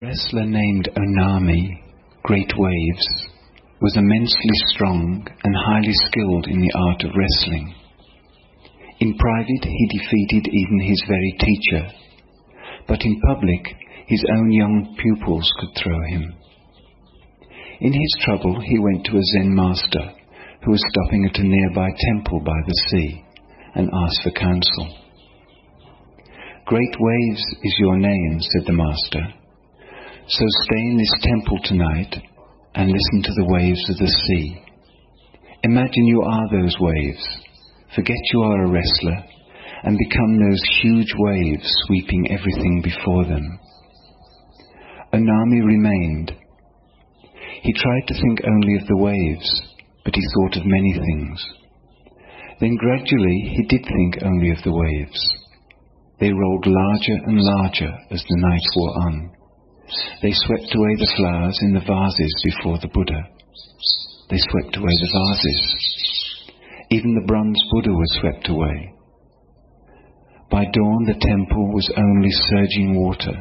A wrestler named Onami, Great Waves, was immensely strong and highly skilled in the art of wrestling. In private he defeated even his very teacher, but in public his own young pupils could throw him. In his trouble he went to a Zen master who was stopping at a nearby temple by the sea and asked for counsel. "Great Waves is your name," said the master. "So stay in this temple tonight and listen to the waves of the sea. Imagine you are those waves. Forget you are a wrestler and become those huge waves sweeping everything before them." Onami remained. He tried to think only of the waves, but he thought of many things. Then gradually he did think only of the waves. They rolled larger and larger as the night wore on. They swept away the flowers in the vases before the Buddha. They swept away the vases. Even the bronze Buddha was swept away. By dawn the temple was only surging water,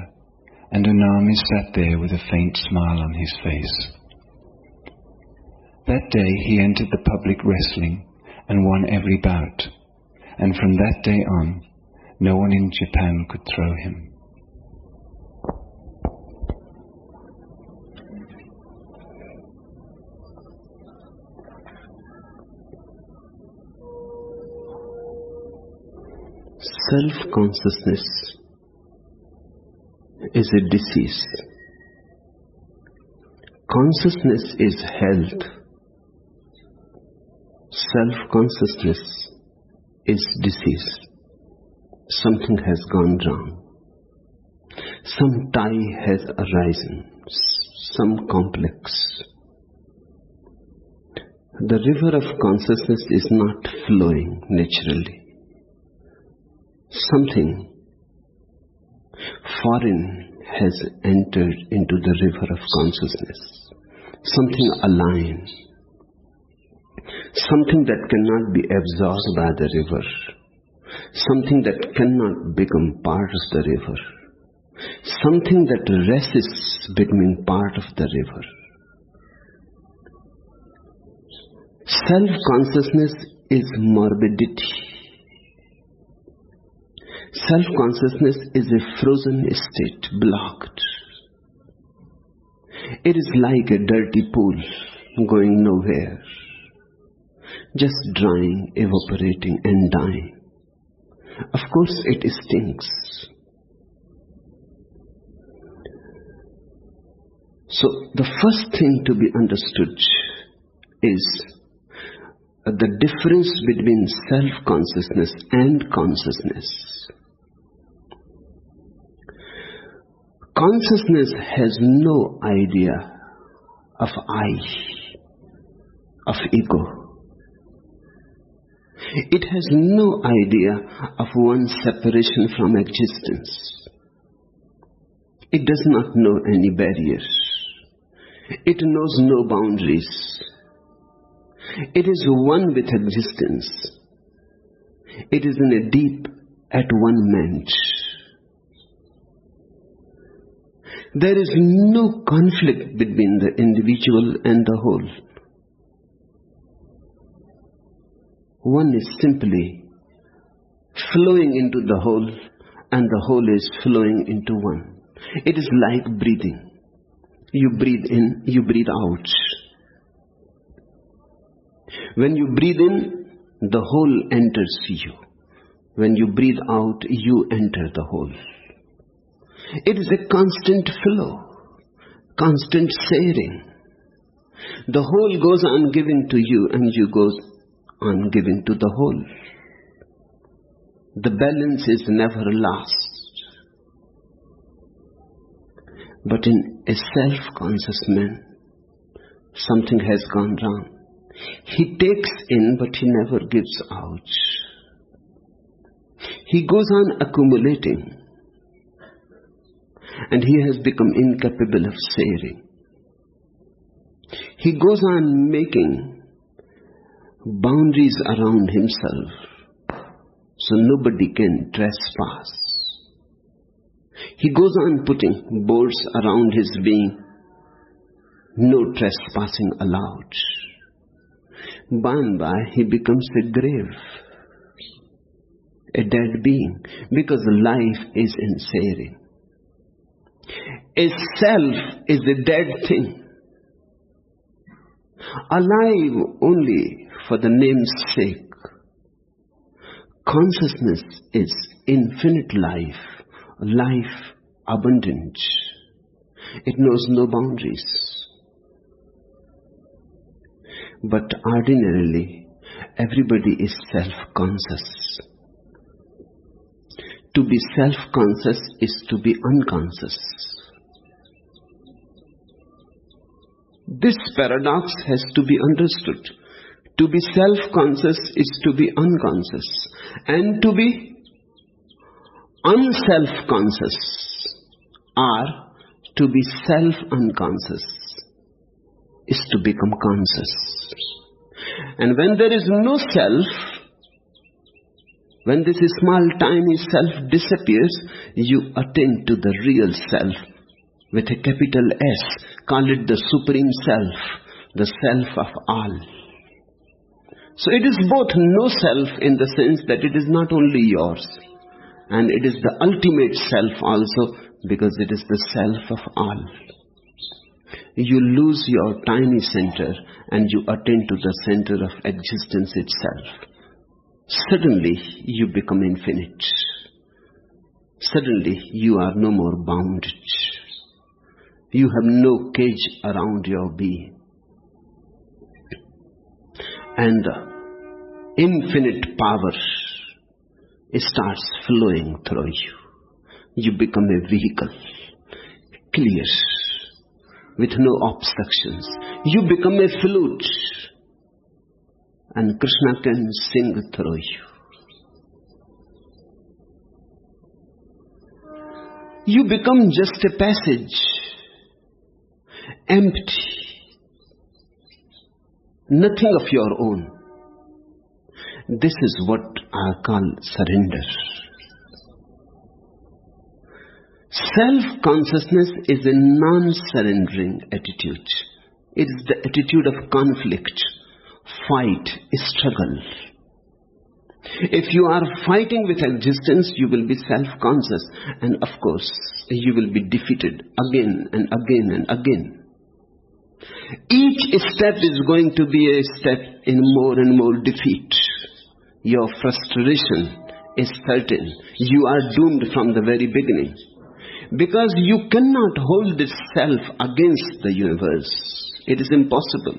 and Onami sat there with a faint smile on his face. That day he entered the public wrestling and won every bout, and from that day on, no one in Japan could throw him. Self-consciousness is a disease. Consciousness is health. Self-consciousness is disease. Something has gone wrong. Some tie has arisen, some complex. The river of consciousness is not flowing naturally. Something foreign has entered into the river of consciousness. Something aligned. Something that cannot be absorbed by the river. Something that cannot become part of the river. Something that resists becoming part of the river. Self-consciousness is morbidity. Self-consciousness is a frozen state, blocked. It is like a dirty pool going nowhere, just drying, evaporating and dying. Of course it stinks. So the first thing to be understood is the difference between self-consciousness and consciousness. Consciousness has no idea of I, of ego. It has no idea of one's separation from existence. It does not know any barriers. It knows no boundaries. It is one with existence. It is in a deep at-one-ment. There is no conflict between the individual and the whole. One is simply flowing into the whole, and the whole is flowing into one. It is like breathing. You breathe in, you breathe out. When you breathe in, the whole enters you. When you breathe out, you enter the whole. It is a constant flow, constant sharing. The whole goes on giving to you, and you goes on giving to the whole. The balance is never lost. But in a self-conscious man, something has gone wrong. He takes in, but he never gives out. He goes on accumulating, and he has become incapable of sharing. He goes on making boundaries around himself, so nobody can trespass. He goes on putting boards around his being. No trespassing allowed. By and by, he becomes a grave, a dead being, because life is in sharing. A self is a dead thing, alive only for the name's sake. Consciousness is infinite life, life abundant. It knows no boundaries. But ordinarily, everybody is self-conscious. To be self-conscious is to be unconscious. This paradox has to be understood. To be self-conscious is to be unconscious. And to be unself-conscious, or to be self-unconscious, is to become conscious. And when there is no self, when this small tiny self disappears, you attain to the real self with a capital S. Call it the supreme self, the self of all. So it is both no self in the sense that it is not only yours, and it is the ultimate self also, because it is the self of all. You lose your tiny center and you attain to the center of existence itself. Suddenly you become infinite. Suddenly you are no more bounded. You have no cage around your being. And the infinite power starts flowing through you. You become a vehicle, clear, with no obstructions. You become a flute, and Krishna can sing through you. You become just a passage, empty, nothing of your own. This is what I call surrender. Self-consciousness is a non-surrendering attitude. It is the attitude of conflict, fight, struggle. If you are fighting with existence, you will be self-conscious, and of course, you will be defeated again and again and again. Each step is going to be a step in more and more defeat. Your frustration is certain. You are doomed from the very beginning. Because you cannot hold this self against the universe. It is impossible.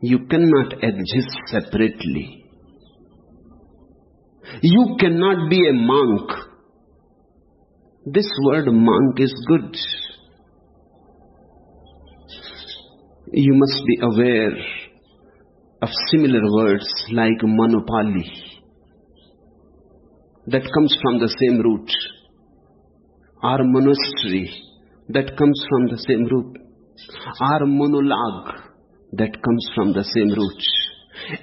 You cannot exist separately. You cannot be a monk. This word monk is good. You must be aware of similar words like monopoly, that comes from the same root, or monastery, that comes from the same root, or monologue, that comes from the same root.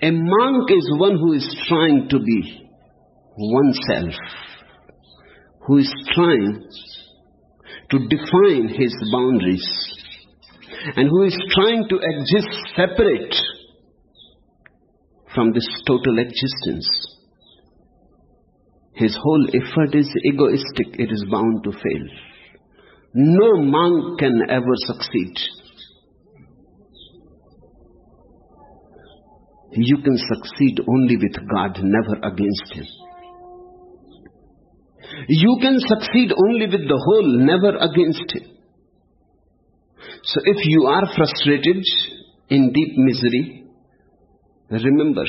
A monk is one who is trying to be oneself, who is trying to define his boundaries, and who is trying to exist separate from this total existence. His whole effort is egoistic. It is bound to fail. No monk can ever succeed. You can succeed only with God, never against Him. You can succeed only with the whole, never against Him. So if you are frustrated, in deep misery, remember,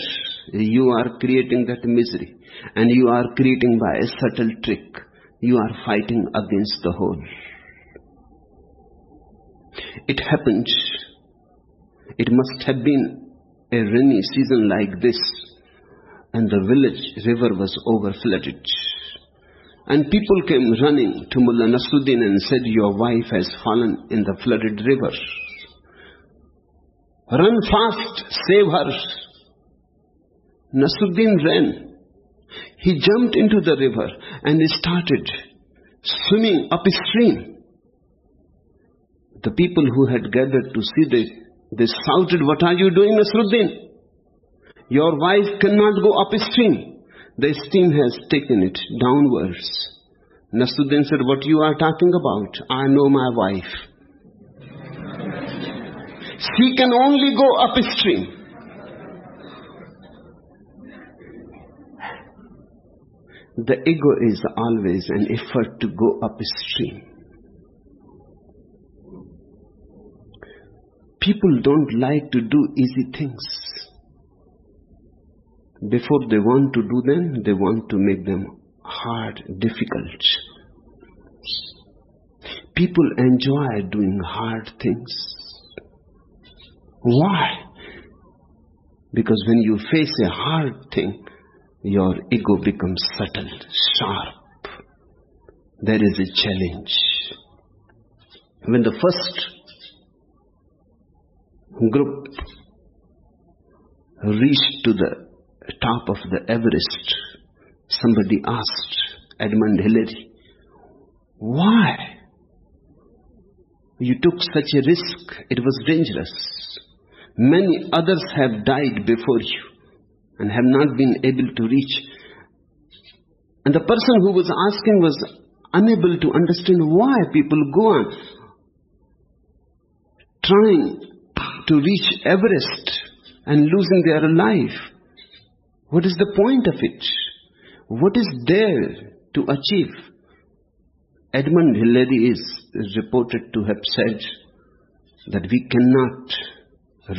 you are creating that misery, and you are creating by a subtle trick. You are fighting against the whole. It happened. It must have been a rainy season like this, and the village river was overflooded. And people came running to Mullah Nasruddin and said, "Your wife has fallen in the flooded river. Run fast, save her." Nasruddin ran. He jumped into the river and he started swimming upstream. The people who had gathered to see they shouted, "What are you doing, Nasruddin? Your wife cannot go upstream. The stream has taken it downwards." Nasruddin said, "What you are talking about? I know my wife. She can only go upstream." The ego is always an effort to go upstream. People don't like to do easy things. Before they want to do them, they want to make them hard, difficult. People enjoy doing hard things. Why? Because when you face a hard thing, your ego becomes subtle, sharp. There is a challenge. When the first group reached to the top of the Everest, somebody asked Edmund Hillary, "Why? You took such a risk. It was dangerous. Many others have died before you and have not been able to reach." And the person who was asking was unable to understand why people go on trying to reach Everest and losing their life. What is the point of it? What is there to achieve? Edmund Hillary is reported to have said that we cannot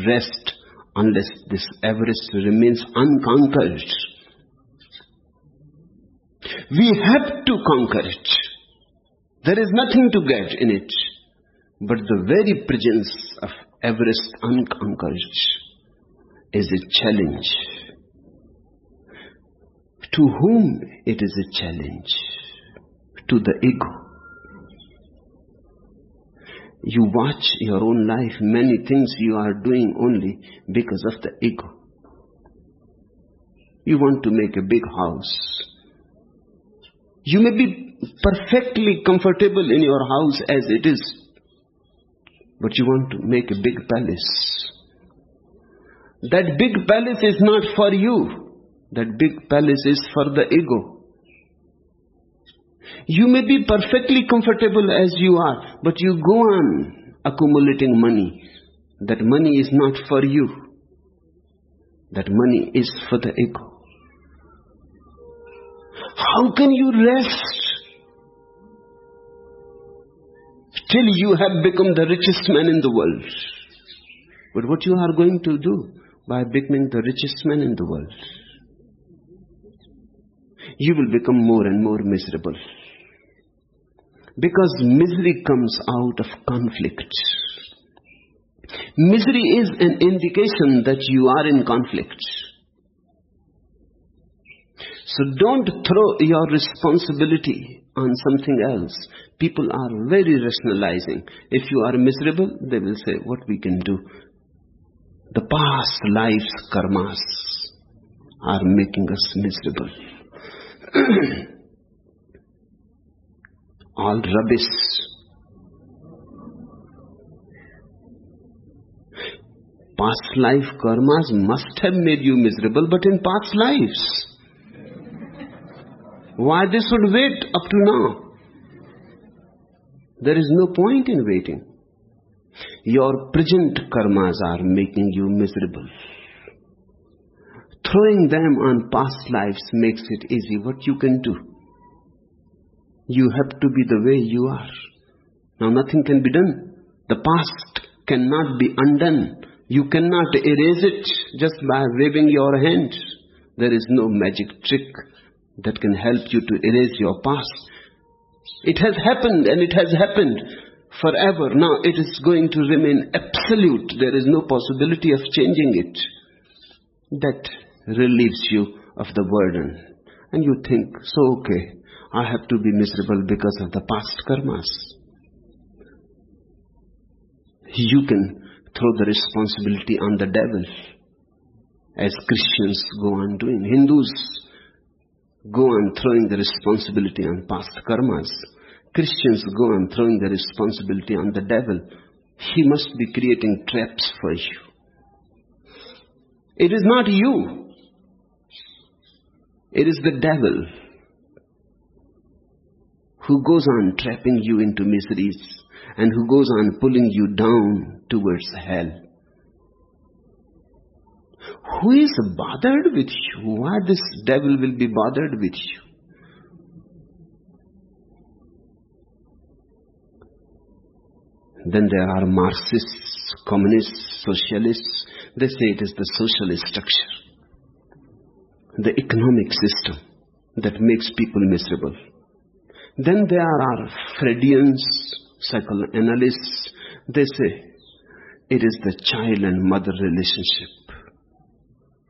rest unless this Everest remains unconquered. We have to conquer it. There is nothing to get in it. But the very presence of Everest unconquered is a challenge. To whom it is a challenge? To the ego. You watch your own life, many things you are doing only because of the ego. You want to make a big house. You may be perfectly comfortable in your house as it is, but you want to make a big palace. That big palace is not for you. That big palace is for the ego. You may be perfectly comfortable as you are, but you go on accumulating money. That money is not for you. That money is for the ego. How can you rest till you have become the richest man in the world? But what you are going to do by becoming the richest man in the world? You will become more and more miserable. Because misery comes out of conflict. Misery is an indication that you are in conflict. So don't throw your responsibility on something else. People are very rationalizing. If you are miserable, they will say, what we can do? The past life's karmas are making us miserable. All rubbish. Past life karmas must have made you miserable, but in past lives. Why they should wait up to now? There is no point in waiting. Your present karmas are making you miserable. Throwing them on past lives makes it easy. What you can do? You have to be the way you are. Now nothing can be done. The past cannot be undone. You cannot erase it just by waving your hand. There is no magic trick that can help you to erase your past. It has happened and it has happened forever. Now it is going to remain absolute. There is no possibility of changing it. That relieves you of the burden. And you think, so okay, I have to be miserable because of the past karmas. You can throw the responsibility on the devil, as Christians go on doing. Hindus go on throwing the responsibility on past karmas. Christians go on throwing the responsibility on the devil. He must be creating traps for you. It is not you. It is the devil who goes on trapping you into miseries and who goes on pulling you down towards hell. Who is bothered with you? Why this devil will be bothered with you? Then there are Marxists, communists, socialists. They say it is the social structure, the economic system that makes people miserable. Then there are Freudians, psychoanalysts. They say it is the child and mother relationship.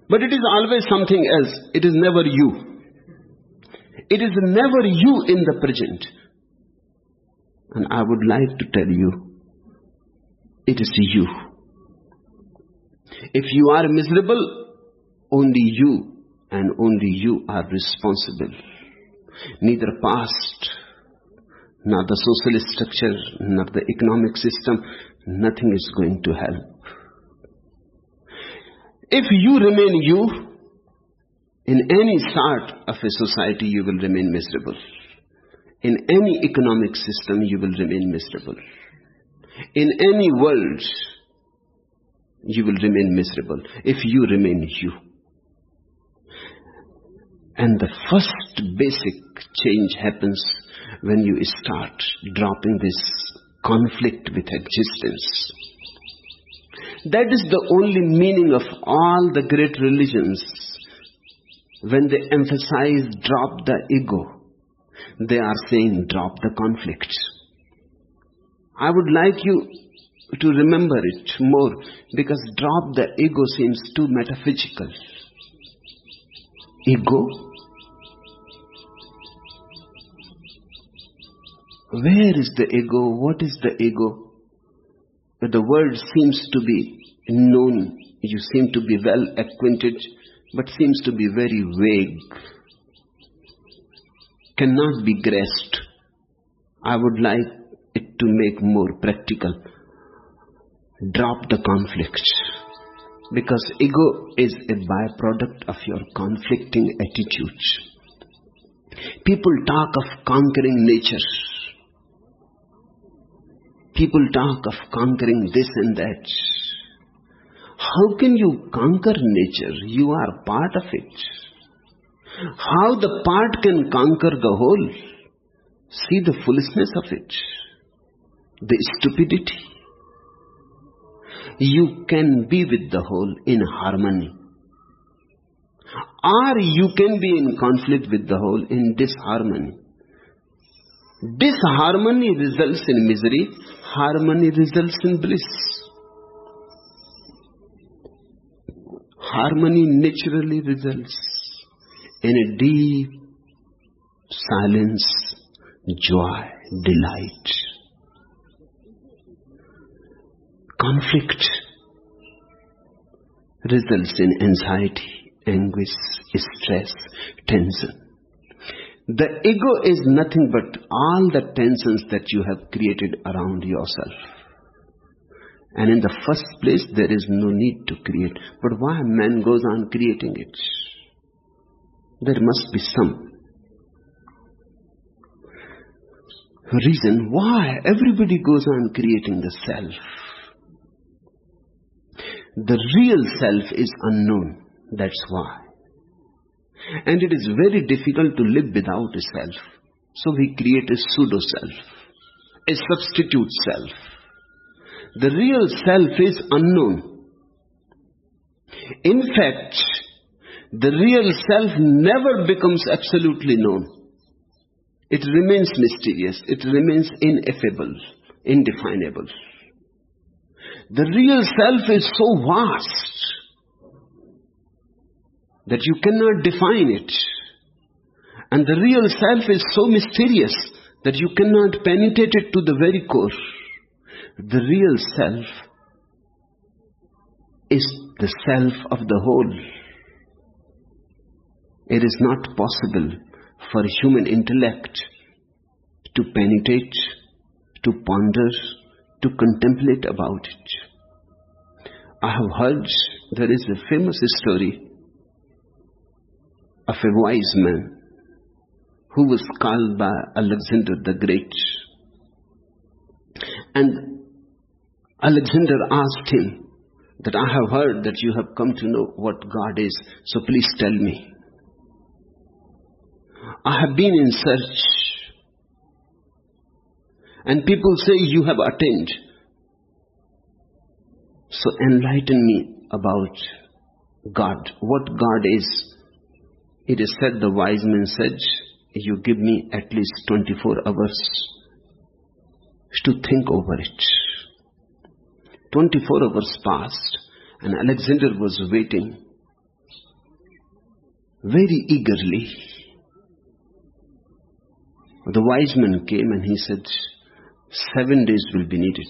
But it is always something else. It is never you. It is never you in the present. And I would like to tell you, it is you. If you are miserable, only you and only you are responsible. Neither past, nor the social structure, nor the economic system, nothing is going to help. If you remain you, in any sort of a society you will remain miserable. In any economic system you will remain miserable. In any world you will remain miserable if you remain you. And the first basic change happens when you start dropping this conflict with existence. That is the only meaning of all the great religions. When they emphasize drop the ego, they are saying drop the conflict. I would like you to remember it more, because drop the ego seems too metaphysical. Ego? Where is the ego? What is the ego? The word seems to be known. You seem to be well acquainted, but seems to be very vague. Cannot be grasped. I would like it to make more practical. Drop the conflict. Because ego is a byproduct of your conflicting attitudes. People talk of conquering nature. People talk of conquering this and that. How can you conquer nature? You are part of it. How the part can conquer the whole? See the foolishness of it, the stupidity. You can be with the whole in harmony, or you can be in conflict with the whole in disharmony. Disharmony results in misery, harmony results in bliss. Harmony naturally results in a deep silence, joy, delight. Conflict results in anxiety, anguish, stress, tension. The ego is nothing but all the tensions that you have created around yourself. And in the first place, there is no need to create. But why man goes on creating it? There must be some reason why everybody goes on creating the self. The real self is unknown. That's why. And it is very difficult to live without a self. So we create a pseudo-self, a substitute self. The real self is unknown. In fact, the real self never becomes absolutely known. It remains mysterious. It remains ineffable, indefinable. The real self is so vast that you cannot define it. And the real self is so mysterious that you cannot penetrate it to the very core. The real self is the self of the whole. It is not possible for human intellect to penetrate, to ponder, to contemplate about it. I have heard there is a famous story of a wise man who was called by Alexander the Great. And Alexander asked him that, I have heard that you have come to know what God is, so please tell me. I have been in search, and people say you have attained. So enlighten me about God, what God is. It is said, the wise man said, you give me at least 24 hours to think over it. 24 hours passed, and Alexander was waiting very eagerly. The wise man came and he said, 7 days will be needed.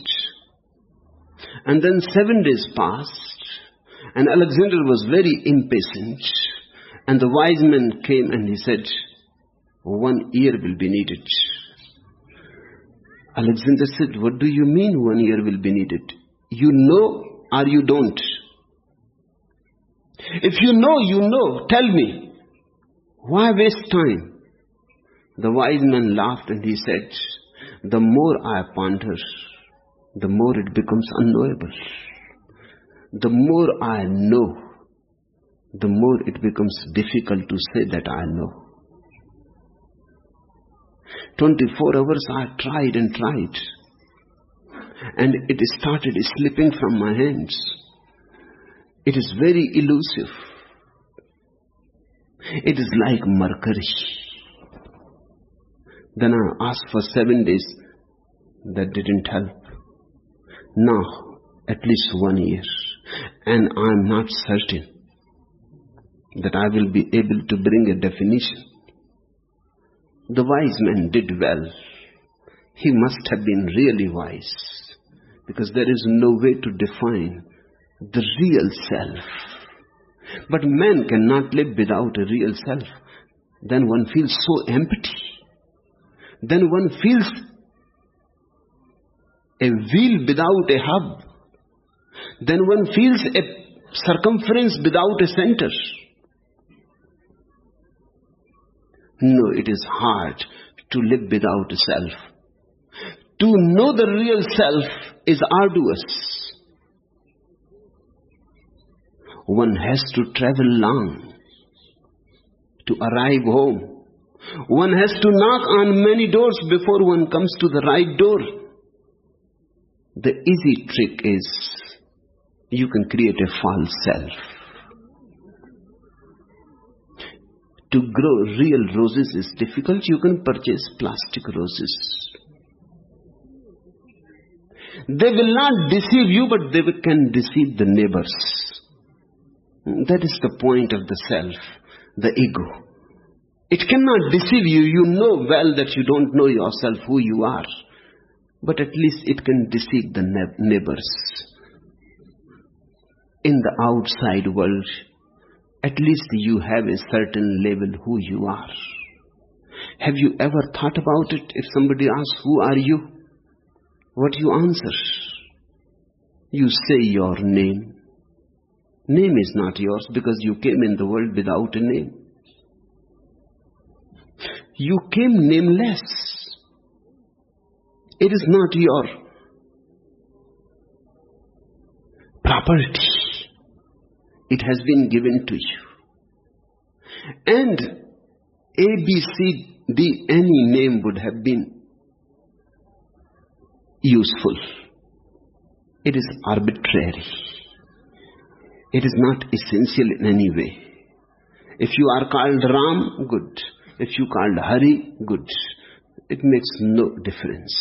And then 7 days passed, and Alexander was very impatient. And the wise man came and he said, 1 year will be needed. Alexander said, what do you mean 1 year will be needed? You know or you don't? If you know, you know. Tell me. Why waste time? The wise man laughed and he said, the more I ponder, the more it becomes unknowable. The more I know, the more it becomes difficult to say that I know. 24 hours I tried and tried, and it started slipping from my hands. It is very elusive. It is like mercury. Then I asked for 7 days. That didn't help. Now, at least 1 year. And I'm not certain that I will be able to bring a definition. The wise man did well. He must have been really wise, because there is no way to define the real self. But man cannot live without a real self. Then one feels so empty. Then one feels a wheel without a hub. Then one feels a circumference without a center. No, it is hard to live without a self. To know the real self is arduous. One has to travel long to arrive home. One has to knock on many doors before one comes to the right door. The easy trick is you can create a false self. To grow real roses is difficult. You can purchase plastic roses. They will not deceive you, but they can deceive the neighbors. That is the point of the self, the ego. It cannot deceive you. You know well that you don't know yourself, who you are. But at least it can deceive the neighbors. In the outside world, at least you have a certain level who you are. Have you ever thought about it? If somebody asks, who are you? What you answer? You say your name. Name is not yours because you came in the world without a name. You came nameless. It is not your property. It has been given to you. And A, B, C, D, any name would have been useful. It is arbitrary. It is not essential in any way. If you are called Ram, good. If you called Hari, good. It makes no difference.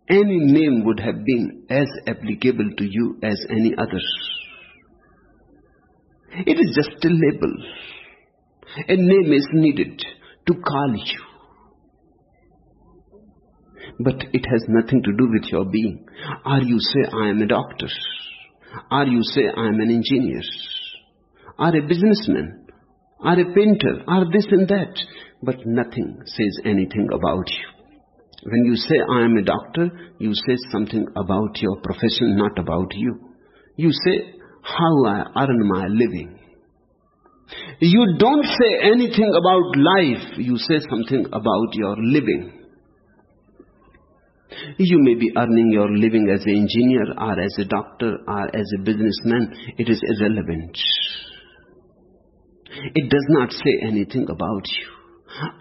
Any name would have been as applicable to you as any other. It is just a label. A name is needed to call you. But it has nothing to do with your being. Or you say, I am a doctor. Or you say, I am an engineer. Or a businessman. are a painter, are this and that, but nothing says anything about you. When you say, I am a doctor, you say something about your profession, not about you. You say, how I earn my living. You don't say anything about life, you say something about your living. You may be earning your living as an engineer, or as a doctor, or as a businessman. It is irrelevant. It does not say anything about you.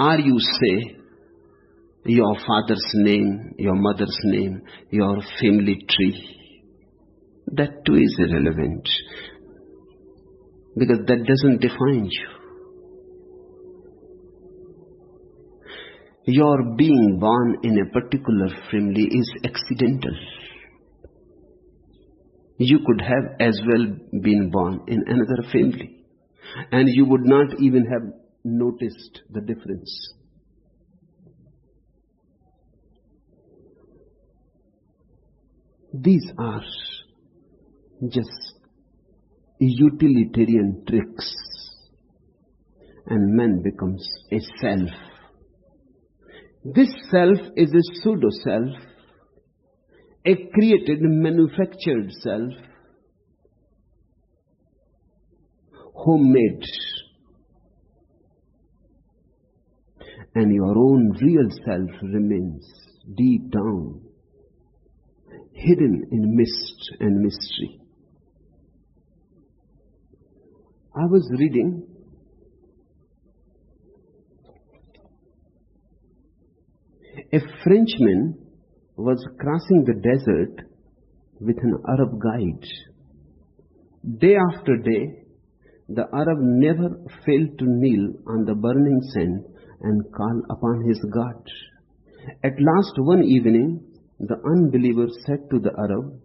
Or you say your father's name, your mother's name, your family tree. That too is irrelevant, because that doesn't define you. Your being born in a particular family is accidental. You could have as well been born in another family, and you would not even have noticed the difference. These are just utilitarian tricks, and man becomes a self. This self is a pseudo-self, a created, manufactured self, homemade. And your own real self remains deep down, hidden in mist and mystery. I was reading a Frenchman was crossing the desert with an Arab guide. Day after day, the Arab never failed to kneel on the burning sand and call upon his God. At last one evening, the unbeliever said to the Arab,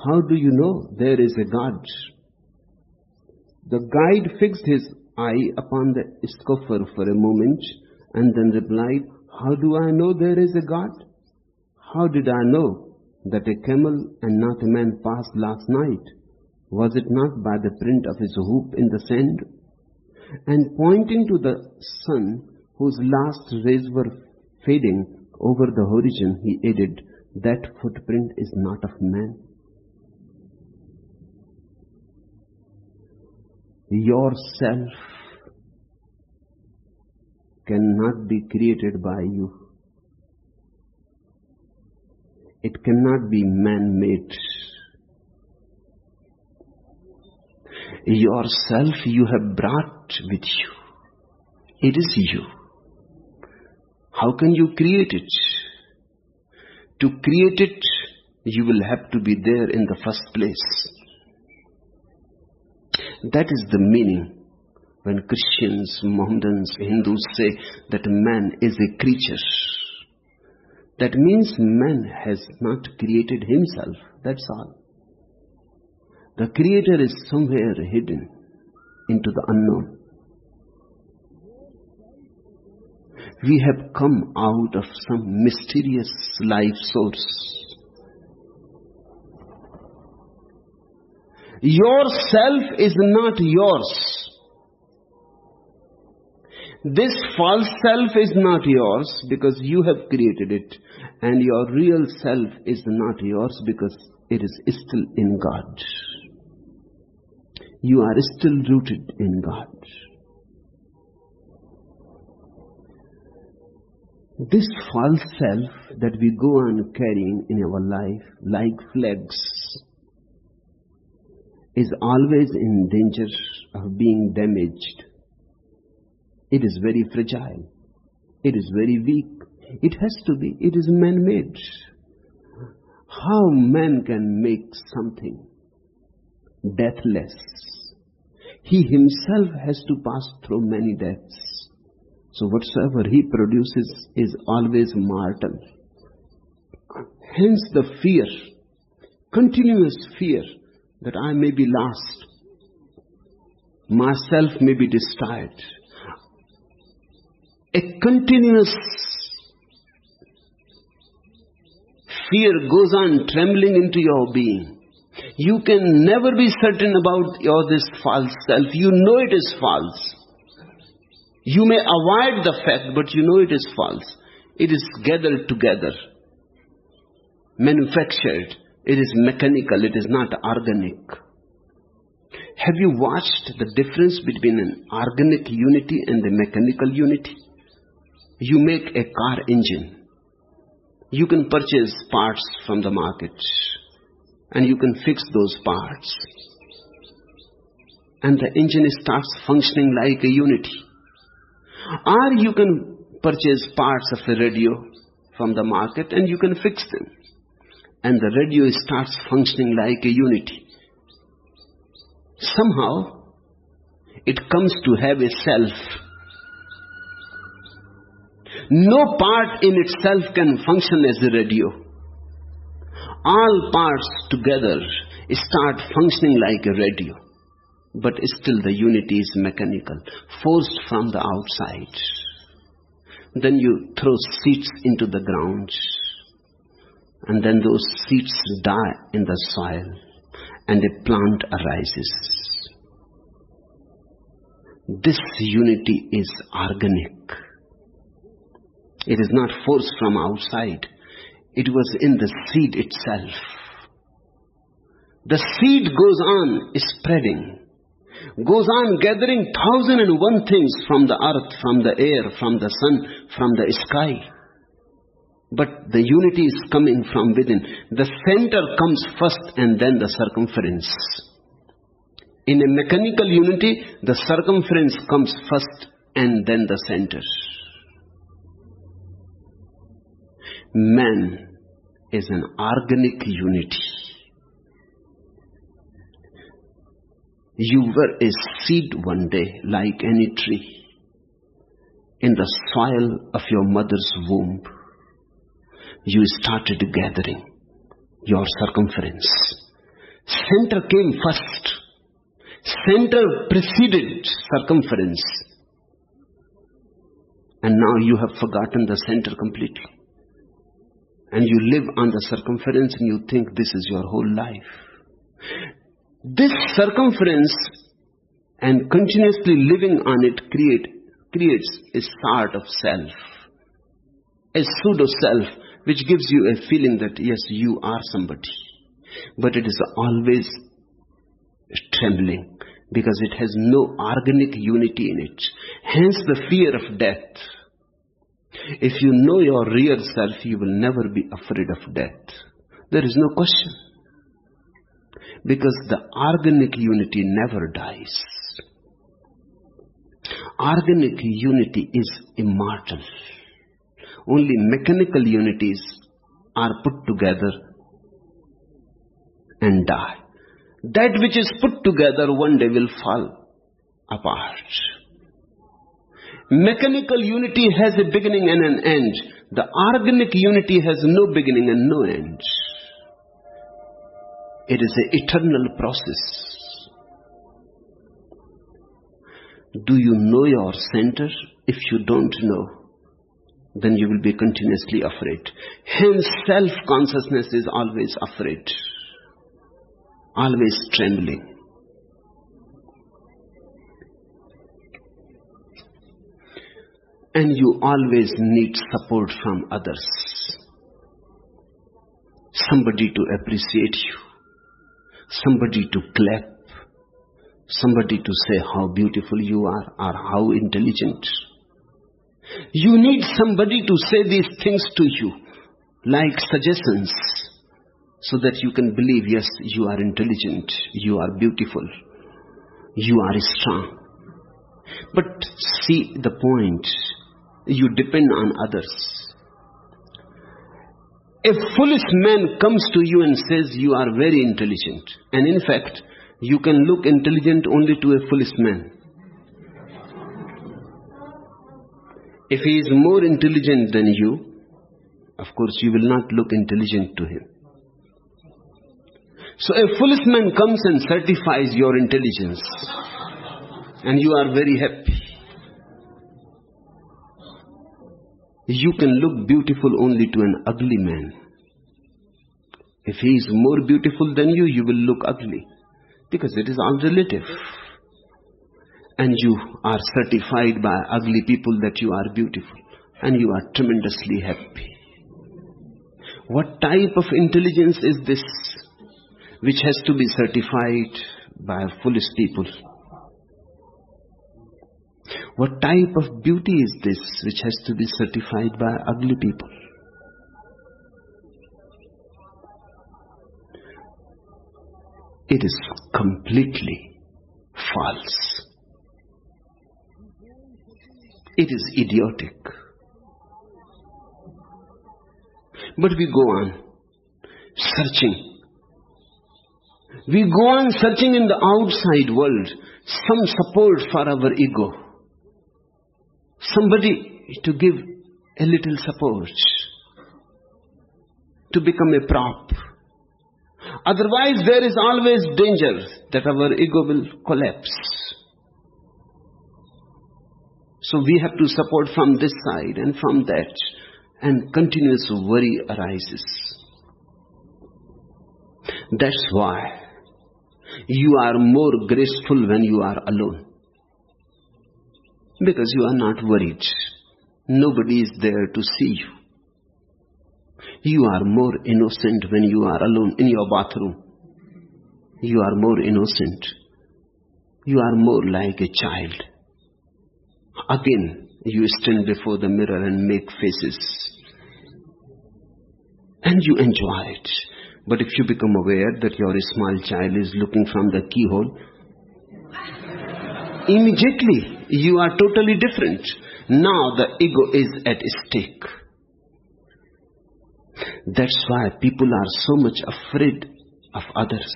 "How do you know there is a God?" The guide fixed his eye upon the scoffer for a moment and then replied, "How do I know there is a God? How did I know that a camel and not a man passed last night? Was it not by the print of his hoof in the sand?" And pointing to the sun, whose last rays were fading over the horizon, he added, "That footprint is not of man." Yourself cannot be created by you. It cannot be man-made. Yourself you have brought with you. It is you. How can you create it? To create it, you will have to be there in the first place. That is the meaning when Christians, Mohammedans, Hindus say that man is a creature. That means man has not created himself, that's all. The Creator is somewhere hidden into the unknown. We have come out of some mysterious life source. Yourself is not yours. This false self is not yours because you have created it, and your real self is not yours because it is still in God. You are still rooted in God. This false self that we go on carrying in our life like flags is always in danger of being damaged. It is very fragile. It is very weak. It has to be. It is man-made. How man can make something deathless? He himself has to pass through many deaths. So whatsoever he produces is always mortal. Hence the fear, continuous fear that I may be lost. Myself may be destroyed. A continuous fear goes on trembling into your being. You can never be certain about this false self. You know it is false. You may avoid the fact, but you know it is false. It is gathered together, manufactured. It is mechanical. It is not organic. Have you watched the difference between an organic unity and a mechanical unity? You make a car engine. You can purchase parts from the market and you can fix those parts. And the engine starts functioning like a unity. Or you can purchase parts of a radio from the market and you can fix them. And the radio starts functioning like a unity. Somehow, it comes to have a self. No part in itself can function as a radio. All parts together start functioning like a radio. But still the unity is mechanical, forced from the outside. Then you throw seeds into the ground. And then those seeds die in the soil. And a plant arises. This unity is organic. It is not forced from outside. It was in the seed itself. The seed goes on spreading, goes on gathering 1,001 things from the earth, from the air, from the sun, from the sky. But the unity is coming from within. The center comes first and then the circumference. In a mechanical unity, the circumference comes first and then the center. Man is an organic unity. You were a seed one day, like any tree, in the soil of your mother's womb. You started gathering your circumference. Center came first. Center preceded circumference. And now you have forgotten the center completely. And you live on the circumference and you think this is your whole life. This circumference and continuously living on it creates a sort of self. A pseudo-self which gives you a feeling that yes, you are somebody. But it is always trembling because it has no organic unity in it. Hence the fear of death. If you know your real self, you will never be afraid of death. There is no question. Because the organic unity never dies. Organic unity is immortal. Only mechanical unities are put together and die. That which is put together one day will fall apart. Mechanical unity has a beginning and an end. The organic unity has no beginning and no end. It is an eternal process. Do you know your center? If you don't know, then you will be continuously afraid. Hence, self-consciousness is always afraid, always trembling. And you always need support from others. Somebody to appreciate you. Somebody to clap. Somebody to say how beautiful you are or how intelligent. You need somebody to say these things to you, like suggestions, so that you can believe, yes, you are intelligent, you are beautiful, you are strong. But see the point, you depend on others. A foolish man comes to you and says you are very intelligent. And in fact, you can look intelligent only to a foolish man. If he is more intelligent than you, of course you will not look intelligent to him. So a foolish man comes and certifies your intelligence. And you are very happy. You can look beautiful only to an ugly man. If he is more beautiful than you, you will look ugly. Because it is all relative. and you are certified by ugly people that you are beautiful, and you are tremendously happy. What type of intelligence is this which has to be certified by foolish people? What type of beauty is this which has to be certified by ugly people? It is completely false. It is idiotic. But we go on searching. We go on searching in the outside world some support for our ego. Somebody to give a little support, to become a prop. Otherwise, there is always danger that our ego will collapse. So we have to support from this side and from that, and continuous worry arises. That's why you are more graceful when you are alone. Because you are not worried. Nobody is there to see you. You are more innocent when you are alone in your bathroom. You are more innocent. You are more like a child. Again, you stand before the mirror and make faces. And you enjoy it. But if you become aware that your small child is looking from the keyhole, immediately you are totally different. Now the ego is at stake. That's why people are so much afraid of others.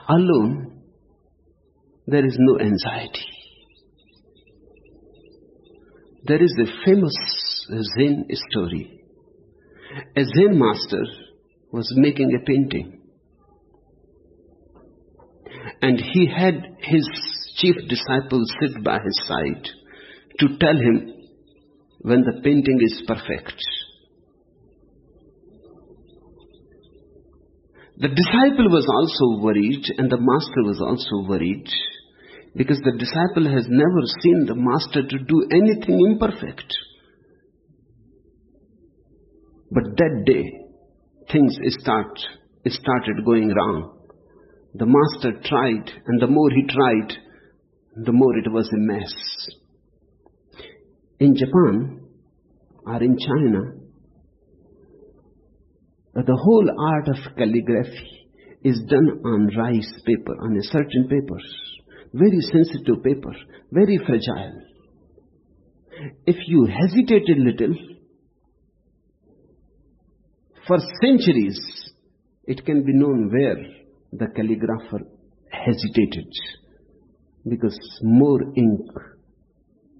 Alone, there is no anxiety. There is a famous Zen story. A Zen master was making a painting, and he had his chief disciple sit by his side to tell him when the painting is perfect. The disciple was also worried, and the master was also worried, because the disciple has never seen the master to do anything imperfect. But that day, things started going wrong. The master tried, and the more he tried, the more it was a mess. In Japan or in China, the whole art of calligraphy is done on rice paper, on a certain paper, very sensitive paper, very fragile. If you hesitate a little, for centuries, it can be known where the calligrapher hesitated, because more ink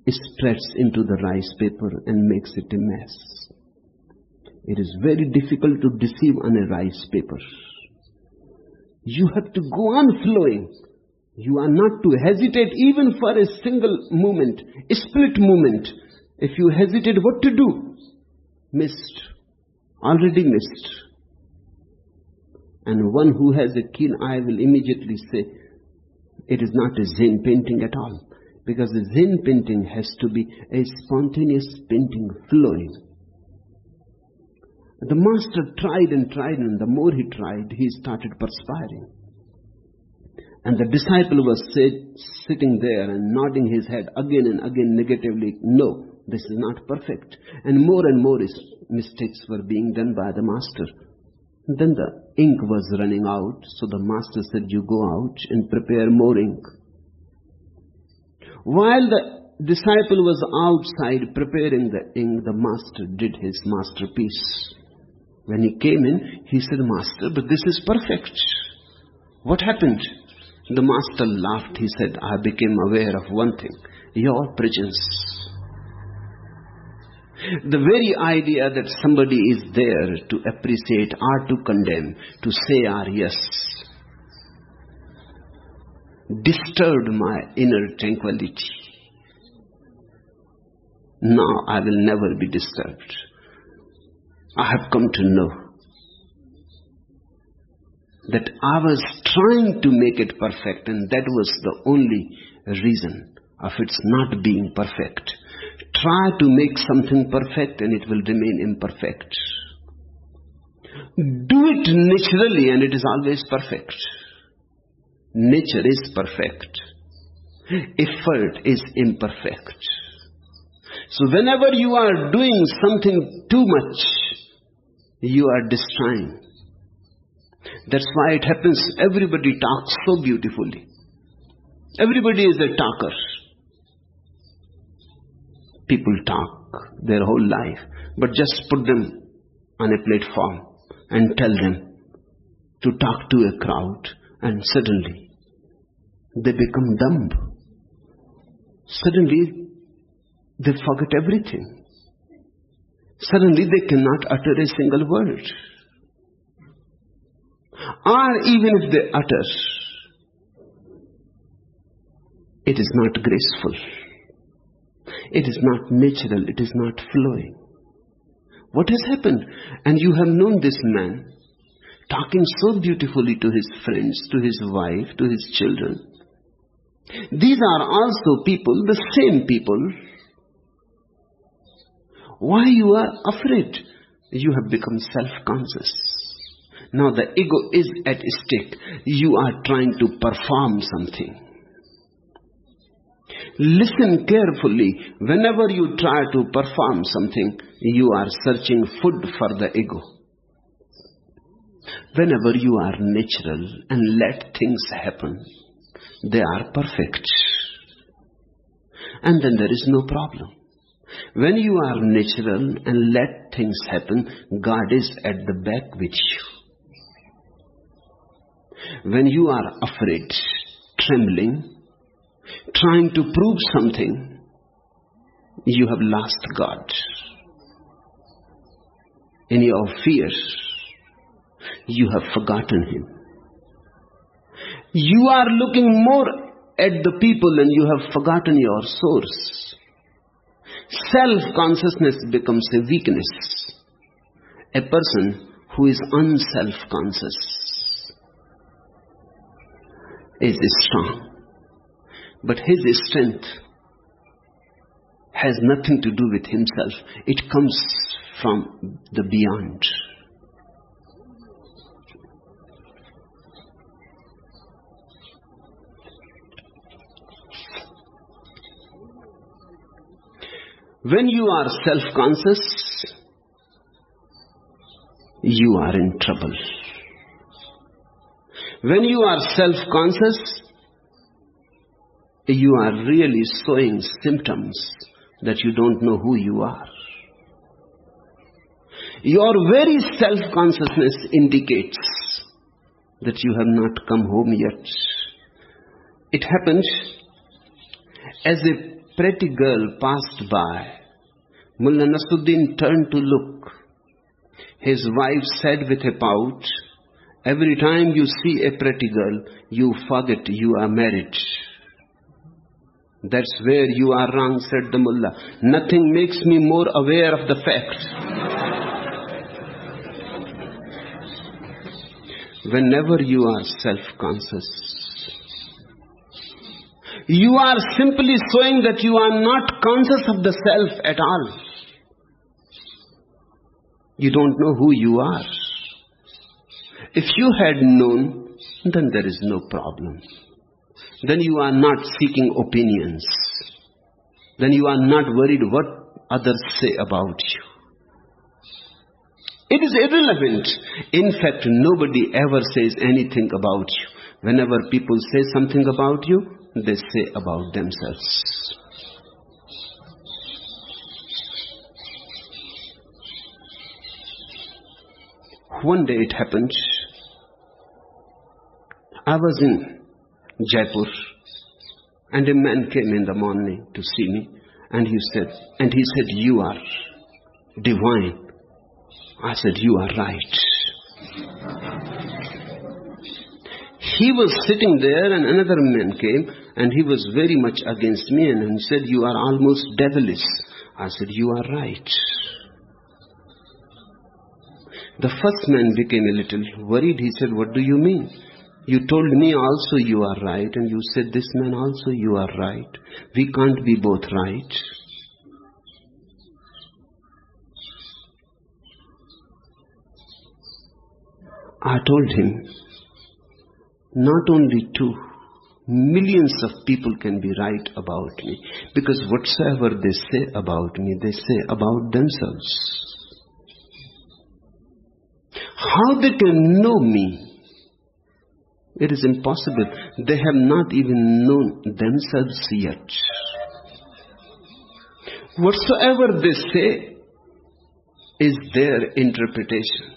spreads into the rice paper and makes it a mess. It is very difficult to deceive on a rice paper. You have to go on flowing. You are not to hesitate even for a single moment, a split moment. If you hesitate, what to do? Missed. Already missed. And one who has a keen eye will immediately say, it is not a Zen painting at all. Because the Zen painting has to be a spontaneous painting flowing. The master tried, and the more he tried, he started perspiring. And the disciple was sitting there and nodding his head again and again negatively. No, this is not perfect. And more mistakes were being done by the master. Then the ink was running out, so the master said, you go out and prepare more ink. While the disciple was outside preparing the ink, the master did his masterpiece. When he came in, he said, Master, but this is perfect. What happened? The master laughed. He said, I became aware of one thing, your presence. The very idea that somebody is there to appreciate or to condemn, to say or yes, disturbed my inner tranquility. Now I will never be disturbed. I have come to know that I was trying to make it perfect, and that was the only reason of its not being perfect. Try to make something perfect and it will remain imperfect. Do it naturally and it is always perfect. Nature is perfect. Effort is imperfect. So whenever you are doing something too much, you are destroying. That's why it happens. Everybody talks so beautifully. Everybody is a talker. People talk their whole life, but just put them on a platform and tell them to talk to a crowd, and suddenly they become dumb. Suddenly they forget everything. Suddenly they cannot utter a single word. Or even if they utter, it is not graceful. It is not natural. It is not flowing. What has happened? And you have known this man talking so beautifully to his friends, to his wife, to his children. These are also people, the same people. Why you are afraid? You have become self-conscious. Now the ego is at stake. You are trying to perform something. Listen carefully. Whenever you try to perform something, you are searching food for the ego. Whenever you are natural and let things happen, they are perfect. And then there is no problem. When you are natural and let things happen, God is at the back with you. When you are afraid, trembling, trying to prove something, you have lost God. In your fears, you have forgotten Him. You are looking more at the people and you have forgotten your source. Self-consciousness becomes a weakness. A person who is unself-conscious is strong. But his strength has nothing to do with himself. It comes from the beyond. When you are self-conscious, you are in trouble. When you are self-conscious, you are really showing symptoms that you don't know who you are. Your very self-consciousness indicates that you have not come home yet. It happened as a pretty girl passed by. Mullah Nasruddin turned to look. His wife said with a pout, "Every time you see a pretty girl, you forget you are married." "That's where you are wrong," said the mullah. "Nothing makes me more aware of the fact." Whenever you are self-conscious, you are simply showing that you are not conscious of the self at all. You don't know who you are. If you had known, then there is no problem. Then you are not seeking opinions. Then you are not worried what others say about you. It is irrelevant. In fact, nobody ever says anything about you. Whenever people say something about you, they say about themselves. One day it happened. I was in Jaipur and a man came in the morning to see me and he said, "You are divine." I said, "You are right." He was sitting there and another man came and he was very much against me and he said, "You are almost devilish." I said, "You are right." The first man became a little worried. He said, "What do you mean? You told me also you are right, and you said this man also you are right. We can't be both right. I told him, not only two, millions of people can be right about me, because whatsoever they say about me, they say about themselves. How they can know me? It is impossible. They have not even known themselves yet. Whatsoever they say is their interpretation.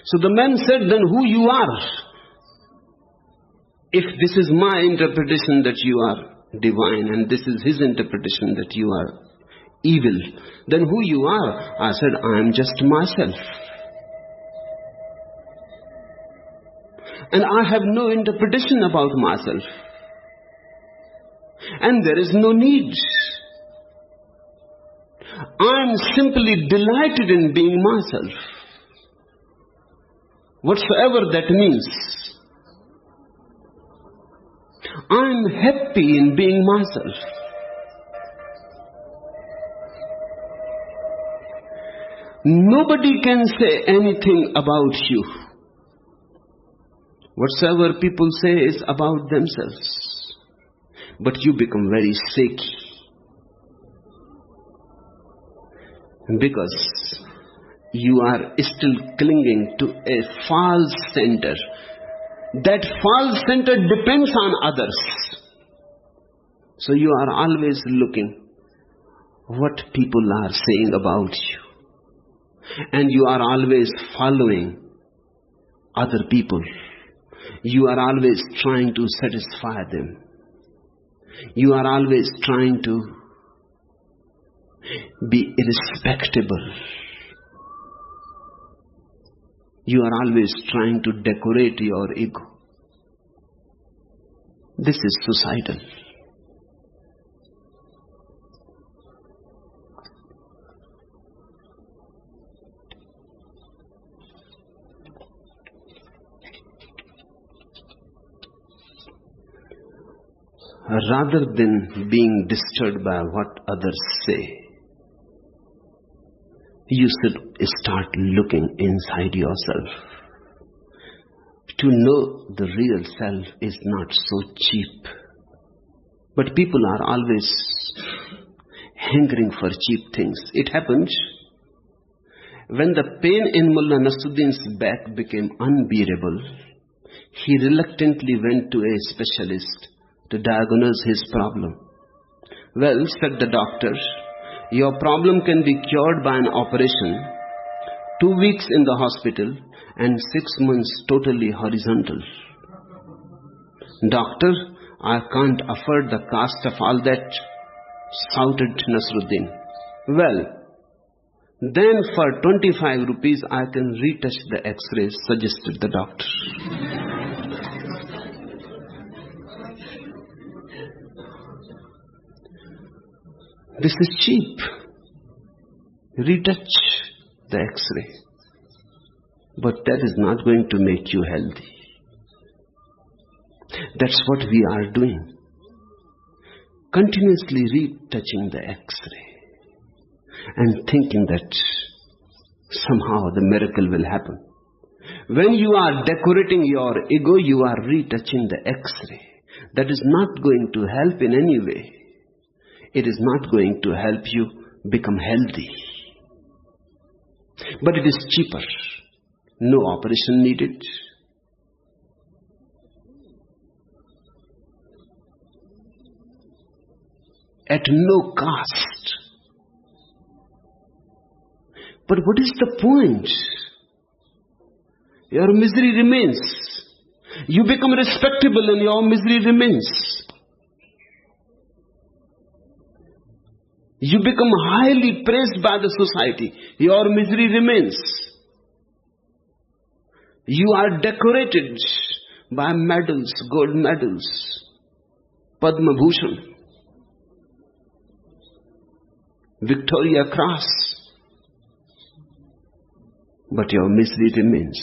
So the man said, then who you are? If this is my interpretation that you are divine, and this is his interpretation that you are evil, then who you are? I said, I am just myself. And I have no interpretation about myself. And there is no need. I am simply delighted in being myself. Whatsoever that means. I am happy in being myself. Nobody can say anything about you. Whatsoever people say is about themselves. But you become very sick. Because you are still clinging to a false center. That false center depends on others. So you are always looking what people are saying about you. And you are always following other people. You are always trying to satisfy them. You are always trying to be irrespectable. You are always trying to decorate your ego. This is suicidal. Rather than being disturbed by what others say, you should start looking inside yourself. To know the real self is not so cheap. But people are always hankering for cheap things. It happened when the pain in Mullah Nasruddin's back became unbearable. He reluctantly went to a specialist to diagnose his problem. Well, said the doctor, your problem can be cured by an operation, 2 weeks in the hospital, and 6 months totally horizontal. Doctor, I can't afford the cost of all that, shouted Nasruddin. Well, then for 25 rupees I can retouch the x-rays, suggested the doctor. This is cheap. Retouch the x-ray. But that is not going to make you healthy. That's what we are doing. Continuously retouching the x-ray. And thinking that somehow the miracle will happen. When you are decorating your ego, you are retouching the x-ray. That is not going to help in any way. It is not going to help you become healthy. But it is cheaper. No operation needed. At no cost. But what is the point? Your misery remains. You become respectable and your misery remains. You become highly praised by the society. Your misery remains. You are decorated by medals, gold medals, Padma Bhushan, Victoria Cross. But your misery remains.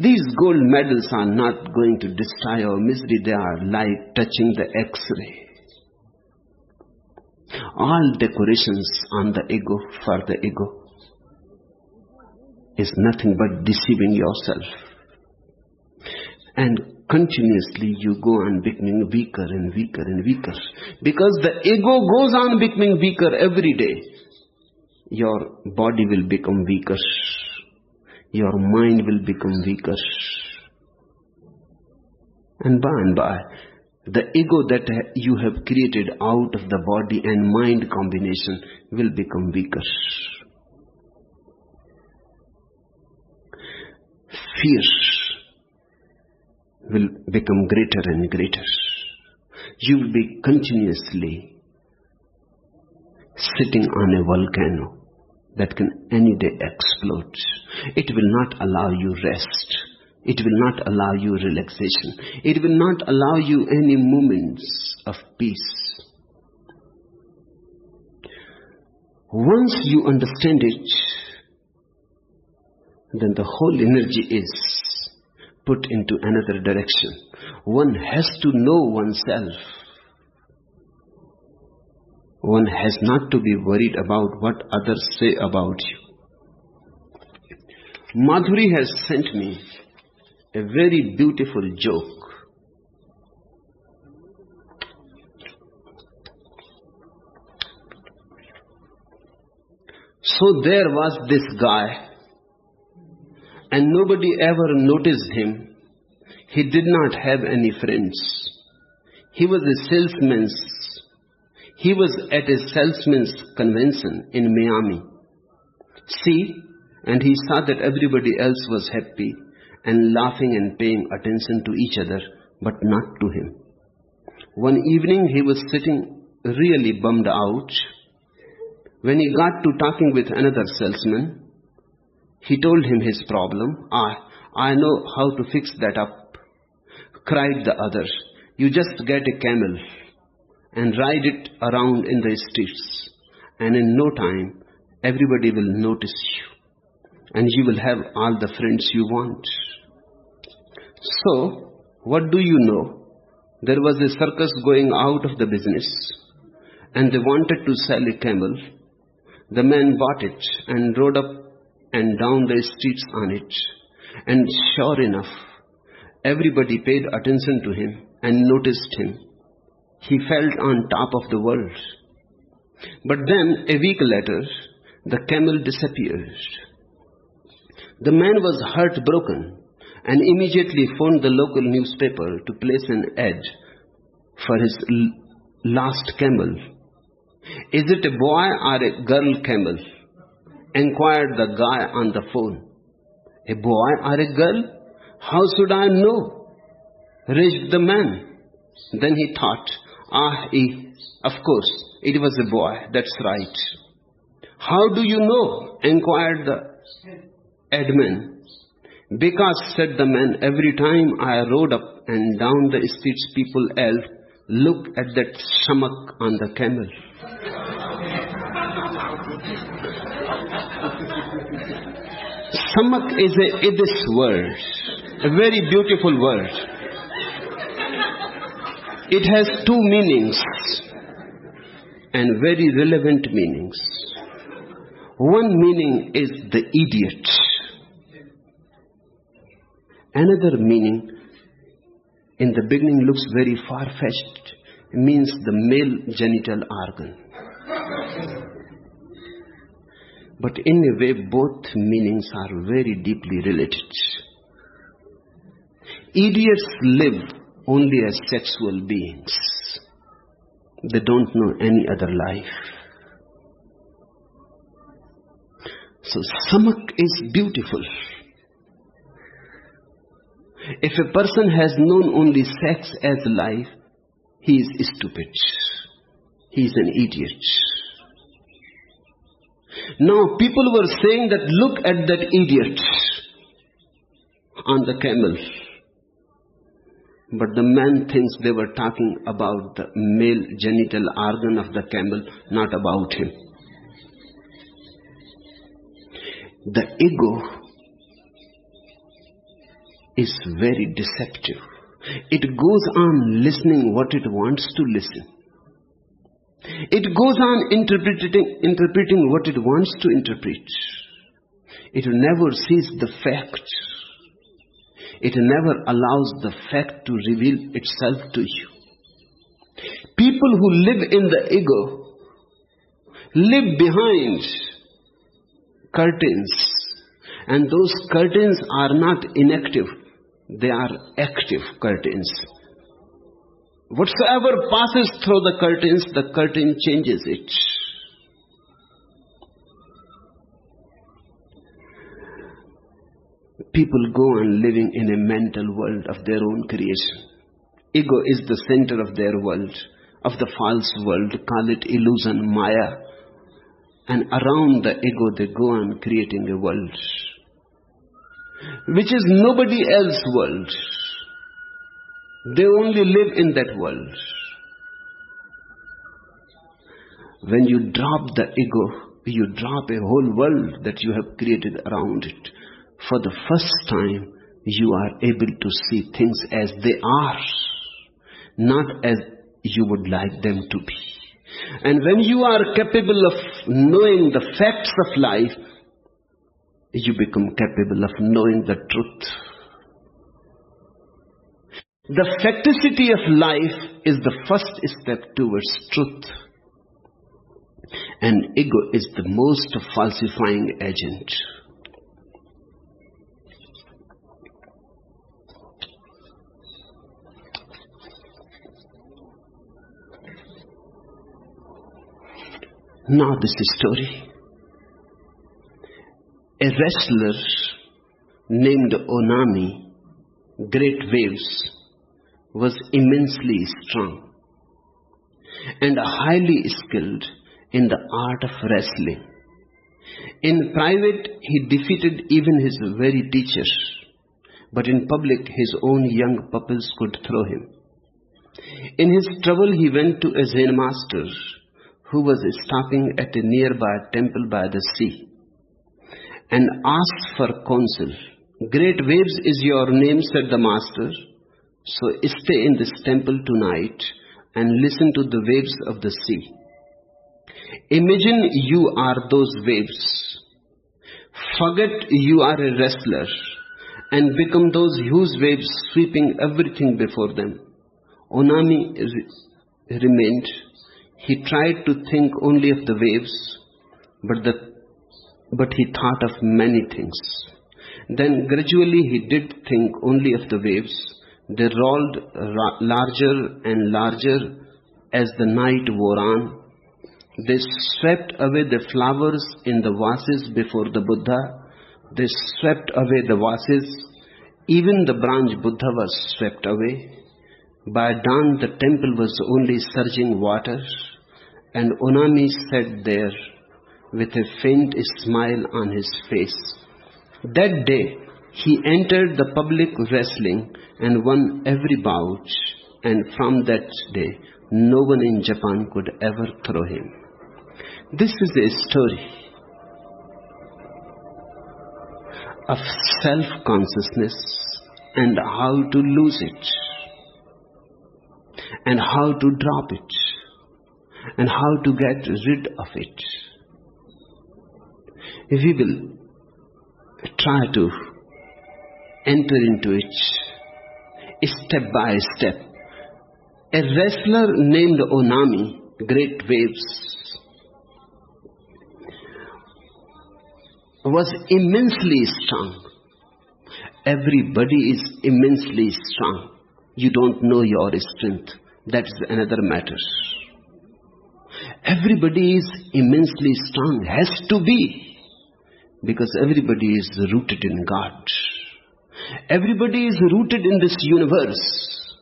These gold medals are not going to destroy our misery. They are like touching the X-ray. All decorations on the ego, for the ego, is nothing but deceiving yourself. And continuously you go on becoming weaker and weaker and weaker. Because the ego goes on becoming weaker every day. Your body will become weaker. Your mind will become weaker. And by, the ego that you have created out of the body and mind combination will become weaker. Fear will become greater and greater. You will be continuously sitting on a volcano that can any day explode. It will not allow you rest. It will not allow you relaxation. It will not allow you any moments of peace. Once you understand it, then the whole energy is put into another direction. One has to know oneself. One has not to be worried about what others say about you. Madhuri has sent me a very beautiful joke. So there was this guy, and nobody ever noticed him. He did not have any friends. He was at a salesman's convention in Miami. See, and he saw that everybody else was happy and laughing and paying attention to each other, but not to him. One evening he was sitting really bummed out. When he got to talking with another salesman, he told him his problem. I know how to fix that up, cried the other. You just get a camel and ride it around in the streets, and in no time everybody will notice you, and you will have all the friends you want. So, what do you know? There was a circus going out of the business, and they wanted to sell a camel. The man bought it and rode up and down the streets on it, and sure enough, everybody paid attention to him and noticed him. He felt on top of the world. But then, a week later, the camel disappeared. The man was heartbroken and immediately phoned the local newspaper to place an ad for his lost camel. Is it a boy or a girl camel? Inquired the guy on the phone. A boy or a girl? How should I know? Raged the man. Then he thought, of course, it was a boy, that's right. How do you know? Inquired the admin. Because, said the man, every time I rode up and down the streets, people yelled, look at that stomach on the camel. Samak is a Yiddish word, a very beautiful word. It has two meanings and very relevant meanings. One meaning is the idiot. Another meaning, in the beginning looks very far-fetched, means the male genital organ. But in a way, both meanings are very deeply related. Idiots live only as sexual beings. They don't know any other life. So samak is beautiful. If a person has known only sex as life, he is stupid. He is an idiot. Now people were saying that look at that idiot on the camel. But the man thinks they were talking about the male genital organ of the camel, not about him. The ego is very deceptive. It goes on listening what it wants to listen. It goes on interpreting what it wants to interpret. It never sees the fact. It never allows the fact to reveal itself to you. People who live in the ego live behind curtains, and those curtains are not inactive, they are active curtains. Whatsoever passes through the curtain changes it. People go on living in a mental world of their own creation. Ego is the center of their world, of the false world. Call it illusion, Maya. And around the ego they go on creating a world, which is nobody else's world. They only live in that world. When you drop the ego, you drop a whole world that you have created around it. For the first time, you are able to see things as they are, not as you would like them to be. And when you are capable of knowing the facts of life, you become capable of knowing the truth. The facticity of life is the first step towards truth. And ego is the most falsifying agent. Now this story. A wrestler named Onami, Great Waves, was immensely strong and highly skilled in the art of wrestling. In private, he defeated even his very teachers, but in public, his own young pupils could throw him. In his trouble, he went to a Zen master who was stopping at a nearby temple by the sea, and asked for counsel. Great Waves is your name, said the master, so stay in this temple tonight and listen to the waves of the sea. Imagine you are those waves. Forget you are a wrestler and become those huge waves sweeping everything before them. Onami remained. He tried to think only of the waves, but he thought of many things. Then gradually he did think only of the waves. They rolled larger and larger as the night wore on. They swept away the flowers in the vases before the Buddha. They swept away the vases. Even the branch Buddha was swept away. By dawn the temple was only surging water, and Onami sat there with a faint smile on his face. That day he entered the public wrestling and won every bout, and from that day no one in Japan could ever throw him. This is a story of self-consciousness and how to lose it, and how to drop it, and how to get rid of it. We will try to enter into it step by step. A wrestler named Onami, Great Waves, was immensely strong. Everybody is immensely strong. You don't know your strength. That's another matter. Everybody is immensely strong. Has to be. Because everybody is rooted in God. Everybody is rooted in this universe.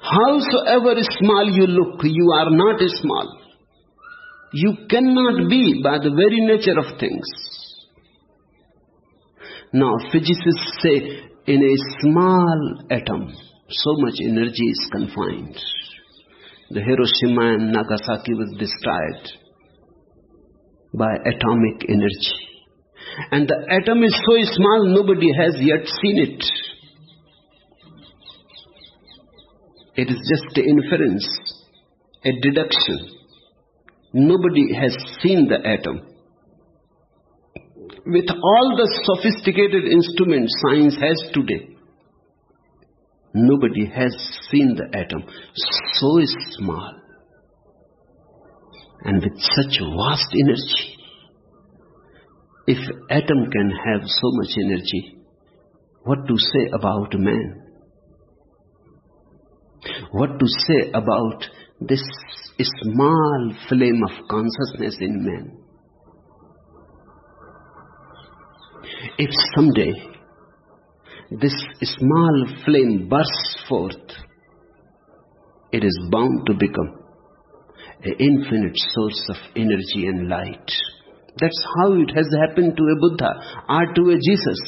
Howsoever small you look, you are not small. You cannot be by the very nature of things. Now, physicists say in a small atom, so much energy is confined. The Hiroshima and Nagasaki was destroyed by atomic energy. And the atom is so small, nobody has yet seen it. It is just an inference, a deduction. Nobody has seen the atom. With all the sophisticated instruments science has today, nobody has seen the atom so small and with such vast energy. If atom can have so much energy, what to say about man? What to say about this small flame of consciousness in man? If someday this small flame bursts forth, it is bound to become an infinite source of energy and light. That's how it has happened to a Buddha or to a Jesus.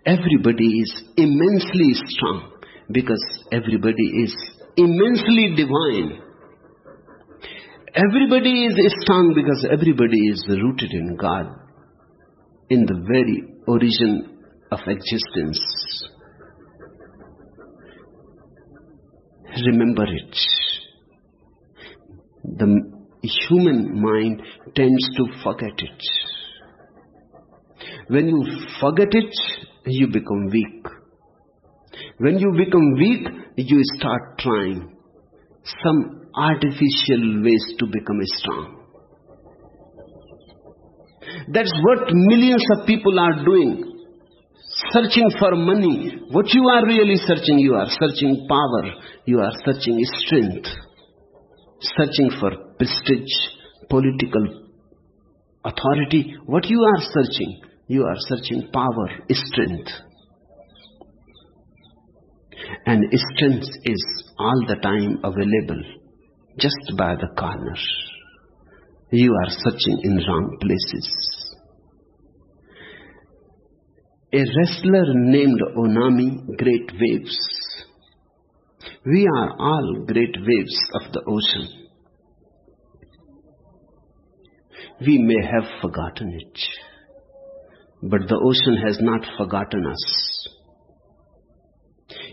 Everybody is immensely strong because everybody is immensely divine. Everybody is strong because everybody is rooted in God, in the very origin of existence. Remember it. The human mind tends to forget it. When you forget it, you become weak. When you become weak, you start trying some artificial ways to become strong. That's what millions of people are doing. Searching for money. What you are really searching? You are searching power. You are searching strength. Searching for prestige, political authority. What you are searching? You are searching power, strength. And strength is all the time available, just by the corner. You are searching in wrong places. A wrestler named Onami, great waves. We are all great waves of the ocean. We may have forgotten it, but the ocean has not forgotten us.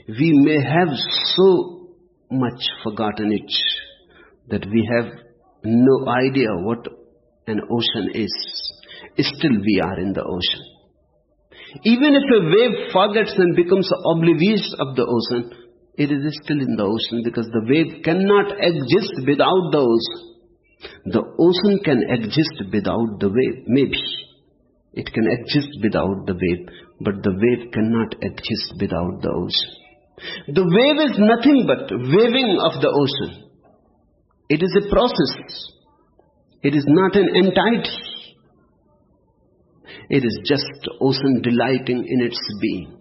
We may have so much forgotten it that we have no idea what an ocean is. Still we are in the ocean. Even if a wave forgets and becomes oblivious of the ocean, it is still in the ocean because the wave cannot exist without the ocean. The ocean can exist without the wave, maybe. It can exist without the wave, but the wave cannot exist without the ocean. The wave is nothing but waving of the ocean. It is a process. It is not an entity. It is just ocean delighting in its being.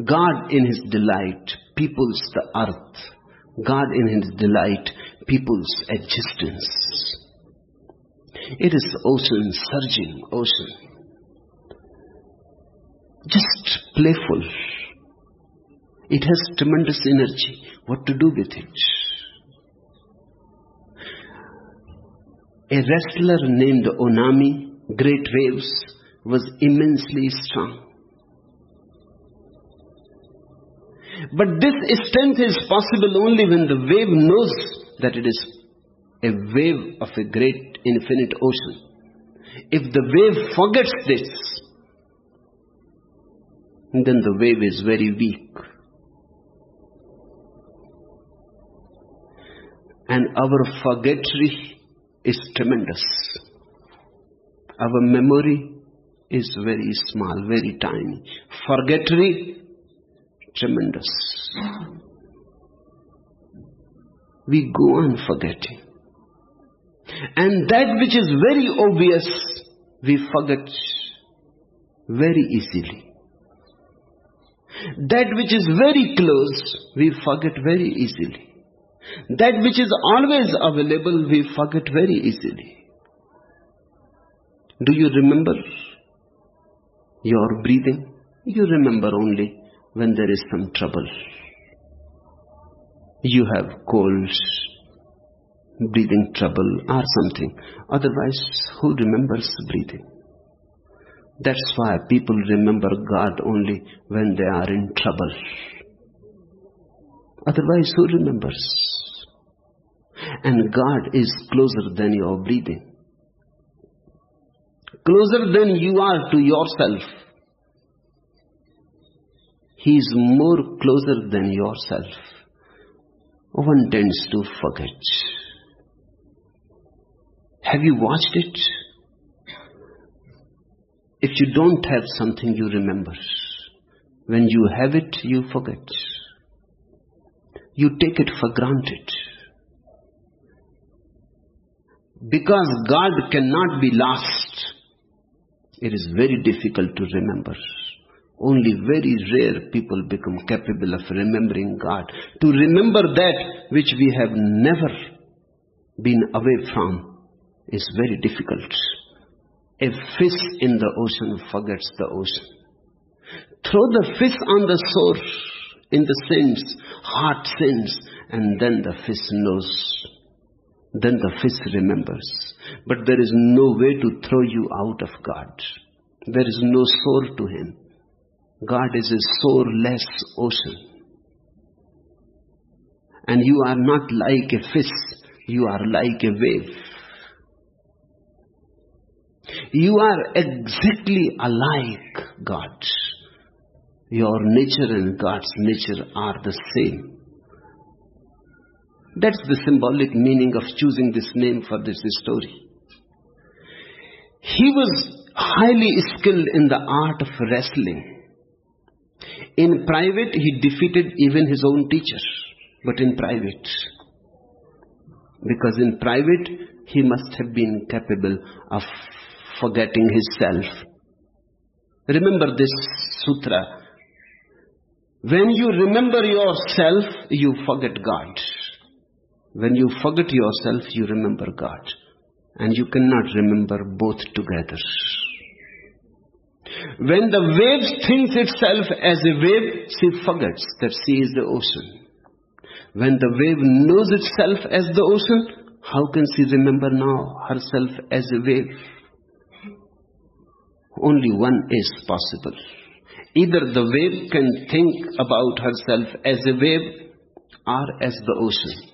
God in His delight peoples the earth. God in His delight peoples existence. It is ocean, surging ocean. Just playful. It has tremendous energy. What to do with it? A wrestler named Onami, great waves, was immensely strong. But this strength is possible only when the wave knows that it is a wave of a great infinite ocean. If the wave forgets this, then the wave is very weak. And our forgettery is tremendous. Our memory is very small, very tiny. Forgettery, tremendous. We go on forgetting. And that which is very obvious, we forget very easily. That which is very close, we forget very easily. That which is always available, we forget very easily. Do you remember your breathing? You remember only when there is some trouble. You have colds. breathing trouble or something. Otherwise, who remembers breathing? That's why people remember God only when they are in trouble. Otherwise, who remembers? And God is closer than your breathing. Closer than you are to yourself. He is more closer than yourself. One tends to forget. Have you watched it? If you don't have something, you remember. When you have it, you forget. You take it for granted. Because God cannot be lost, it is very difficult to remember. Only very rare people become capable of remembering God. To remember that which we have never been away from is very difficult. A fish in the ocean forgets the ocean. Throw the fish on the shore in the sands, hard sands, and then the fish knows. Then the fish remembers. But there is no way to throw you out of God. There is no shore to Him. God is a shoreless ocean. And you are not like a fish. You are like a wave. You are exactly alike God. Your nature and God's nature are the same. That's the symbolic meaning of choosing this name for this story. He was highly skilled in the art of wrestling. In private, he defeated even his own teacher. But in private. Because in private, he must have been capable of forgetting himself. Remember this sutra. When you remember yourself, you forget God. When you forget yourself, you remember God. And you cannot remember both together. When the wave thinks itself as a wave, she forgets that she is the ocean. When the wave knows itself as the ocean, how can she remember now herself as a wave? Only one is possible. Either the wave can think about herself as a wave or as the ocean.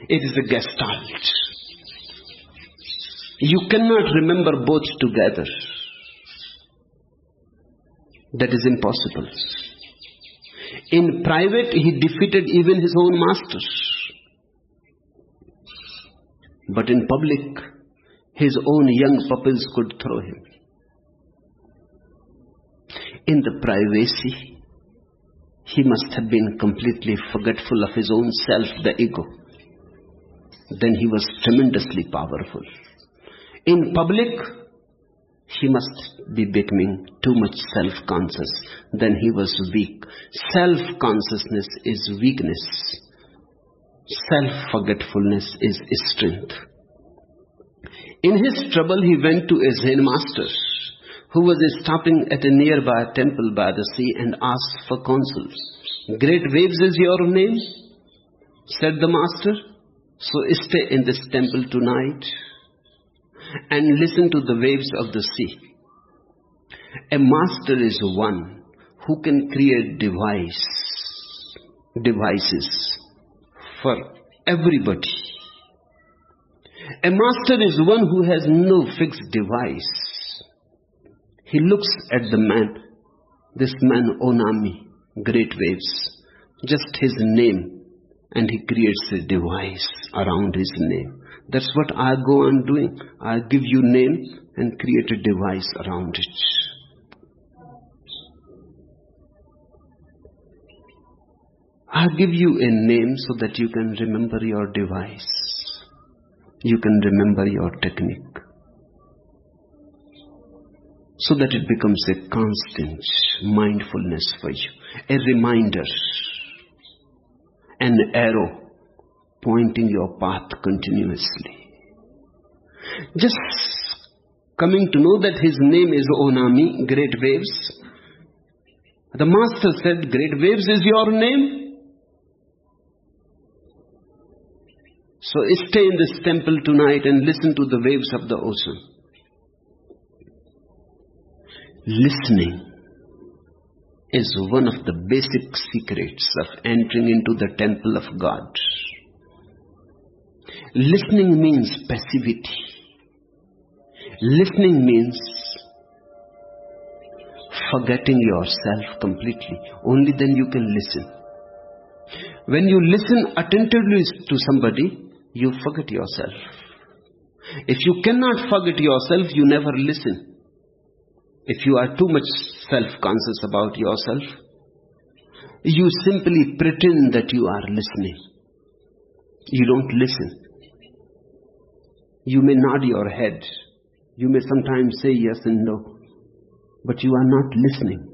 It is a gestalt. You cannot remember both together. That is impossible. In private, he defeated even his own masters. But in public, his own young pupils could throw him. In the privacy, he must have been completely forgetful of his own self, the ego. Then he was tremendously powerful. In public, he must be becoming too much self-conscious. Then he was weak. Self-consciousness is weakness. Self-forgetfulness is strength. In his trouble, he went to a Zen master who was stopping at a nearby temple by the sea and asked for counsel. "Great waves is your name?" said the master. "So stay in this temple tonight and listen to the waves of the sea." A master is one who can create devices for everybody. A master is one who has no fixed device. He looks at the man, this man Onami, great waves, just his name, and he creates a device around his name. That's what I go on doing. I give you name and create a device around it. I give you a name so that you can remember your device. You can remember your technique. So that it becomes a constant mindfulness for you. A reminder. An arrow pointing your path continuously. Just coming to know that his name is Onami, great waves. The master said, "Great waves is your name?" So stay in this temple tonight and listen to the waves of the ocean. Listening is one of the basic secrets of entering into the temple of God. Listening means passivity. Listening means forgetting yourself completely. Only then you can listen. When you listen attentively to somebody, you forget yourself. If you cannot forget yourself, you never listen. If you are too much self-conscious about yourself, you simply pretend that you are listening. You don't listen. You may nod your head. You may sometimes say yes and no. But you are not listening.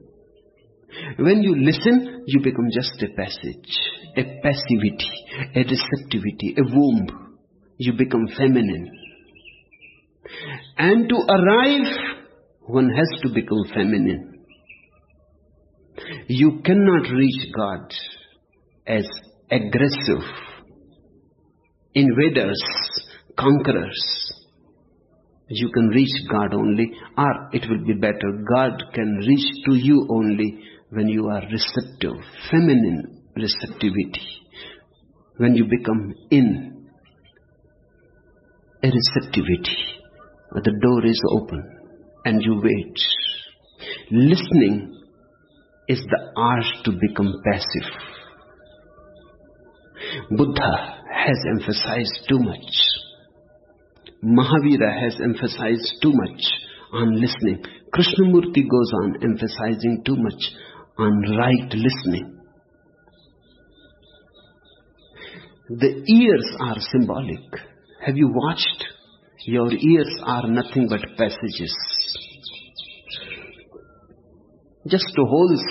When you listen, you become just a passage, a passivity, a receptivity, a womb. You become feminine. And to arrive, one has to become feminine. You cannot reach God as aggressive invaders, conquerors. You can reach God only, or it will be better, God can reach to you only when you are receptive, feminine receptivity. When you become in a receptivity, the door is open and you wait. Listening is the art to become passive. Buddha has emphasized too much. Mahavira has emphasized too much on listening. Krishnamurti goes on emphasizing too much on right listening. The ears are symbolic. Have you watched? Your ears are nothing but passages. Just holes,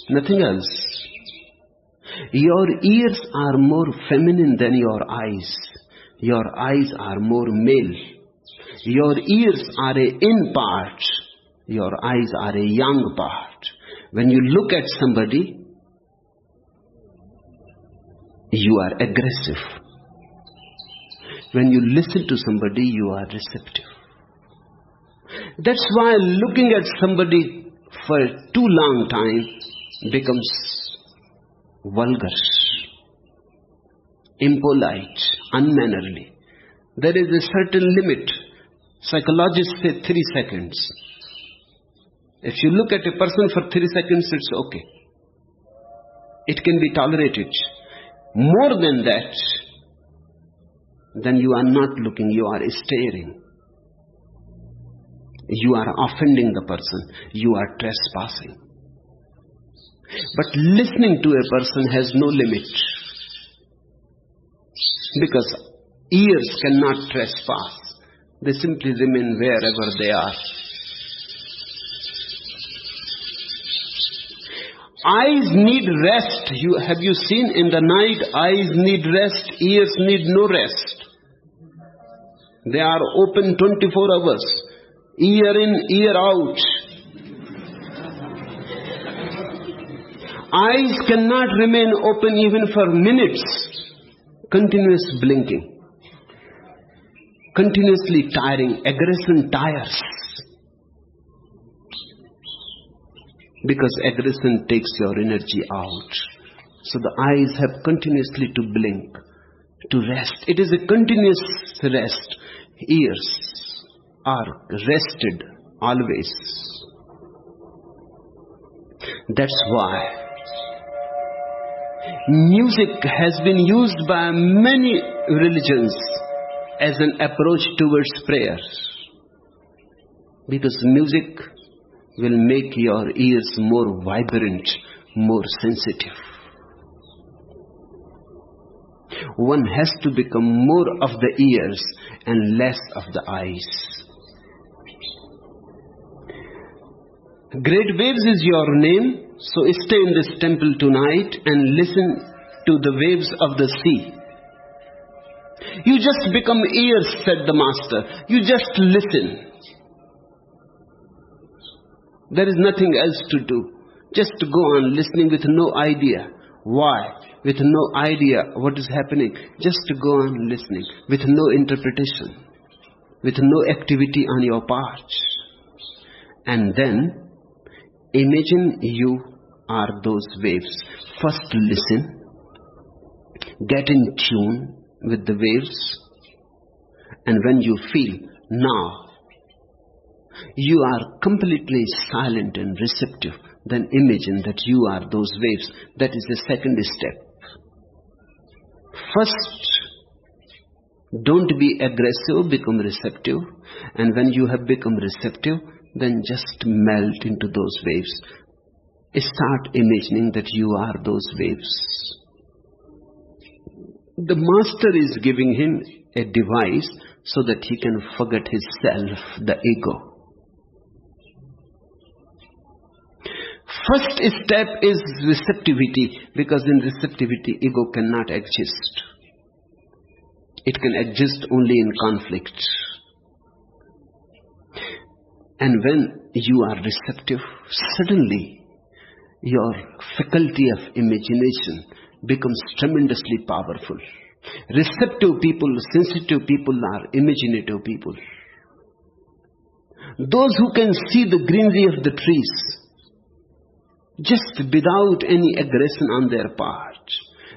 nothing else. Your ears are more feminine than your eyes. Your eyes are more male. Your ears are a in part. Your eyes are a young part. When you look at somebody, you are aggressive. When you listen to somebody, you are receptive. That's why looking at somebody for a too long time becomes vulgar, impolite, unmannerly. There is a certain limit. Psychologists say 3 seconds. If you look at a person for 3 seconds, it's okay. It can be tolerated. More than that, then you are not looking, you are staring. You are offending the person. You are trespassing. But listening to a person has no limit. Because ears cannot trespass. They simply remain wherever they are. Eyes need rest. Have you seen in the night, eyes need rest, ears need no rest. They are open 24 hours. Ear in, ear out. Eyes cannot remain open even for minutes. Continuous blinking. Continuously tiring. Aggression tires. Because aggression takes your energy out. So the eyes have continuously to blink, to rest. It is a continuous rest. Ears are rested always. That's why music has been used by many religions as an approach towards prayer. Because music will make your ears more vibrant, more sensitive. One has to become more of the ears and less of the eyes. Great Waves is your name, so stay in this temple tonight and listen to the waves of the sea. You just become ears, said the Master. You just listen. There is nothing else to do. Just to go on listening with no idea Why? With no idea what is happening. Just go on listening. With no interpretation. With no activity on your part. And then, imagine you are those waves. First listen. Get in tune with the waves. And when you feel, now, you are completely silent and receptive, then imagine that you are those waves. That is the second step. First, don't be aggressive, become receptive. And when you have become receptive, then just melt into those waves. Start imagining that you are those waves. The master is giving him a device so that he can forget his self, the ego. First step is receptivity, because in receptivity, ego cannot exist. It can exist only in conflict. And when you are receptive, suddenly your faculty of imagination becomes tremendously powerful. Receptive people, sensitive people are imaginative people. Those who can see the greenery of the trees, just without any aggression on their part,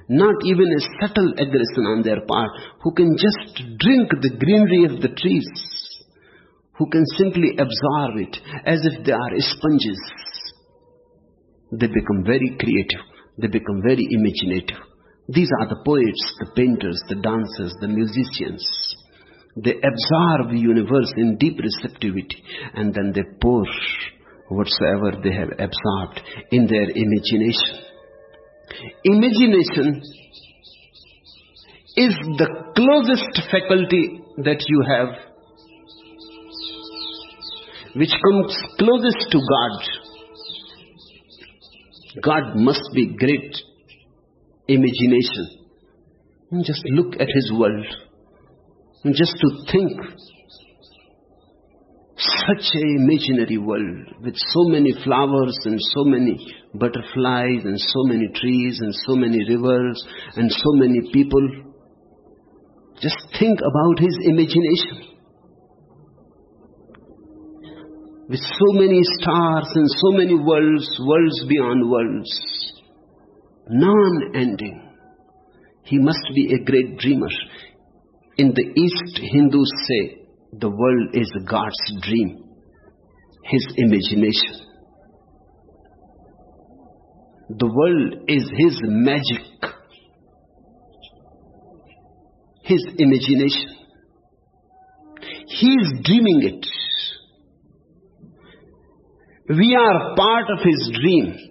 not even a subtle aggression on their part, who can just drink the greenery of the trees, who can simply absorb it as if they are sponges, they become very creative, they become very imaginative. These are the poets, the painters, the dancers, the musicians. They absorb the universe in deep receptivity, and then they pour whatsoever they have absorbed in their imagination. Imagination is the closest faculty that you have, which comes closest to God. God must be great imagination. Just look at His world. Just to think, such an imaginary world with so many flowers and so many butterflies and so many trees and so many rivers and so many people. Just think about His imagination. With so many stars and so many worlds, worlds beyond worlds, non-ending. He must be a great dreamer. In the East, Hindus say the world is God's dream, His imagination. The world is His magic, His imagination. He is dreaming it. We are part of His dream.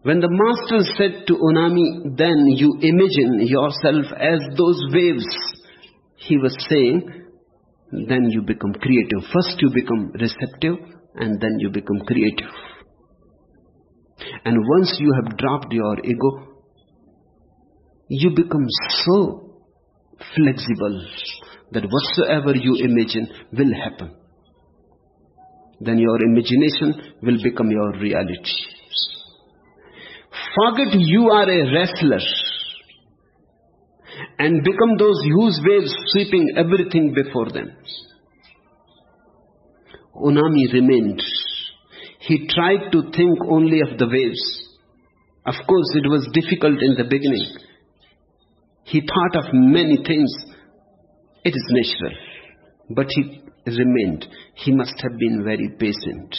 When the Master said to Onami, then you imagine yourself as those waves, he was saying, then you become creative. First you become receptive, and then you become creative. And once you have dropped your ego, you become so flexible that whatsoever you imagine will happen. Then your imagination will become your reality. Forget you are a wrestler and become those whose waves sweeping everything before them. Onami remained. He tried to think only of the waves. Of course, it was difficult in the beginning. He thought of many things. It is natural. But he remained. He must have been very patient.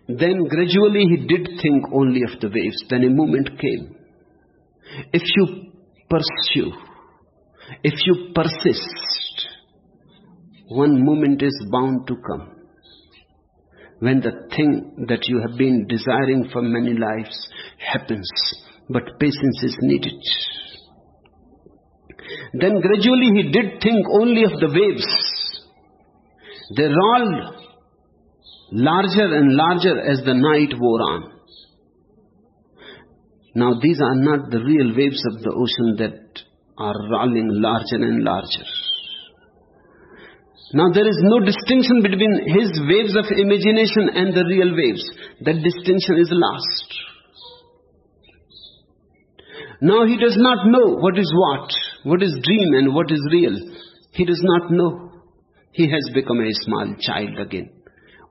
Then gradually he did think only of the waves. Then a moment came. If you pursue, if you persist, one moment is bound to come when the thing that you have been desiring for many lives happens, but patience is needed. Then gradually he did think only of the waves. They rolled larger and larger as the night wore on. Now these are not the real waves of the ocean that are rolling larger and larger. Now there is no distinction between his waves of imagination and the real waves. That distinction is lost. Now he does not know what is dream and what is real. He does not know. He has become a small child again.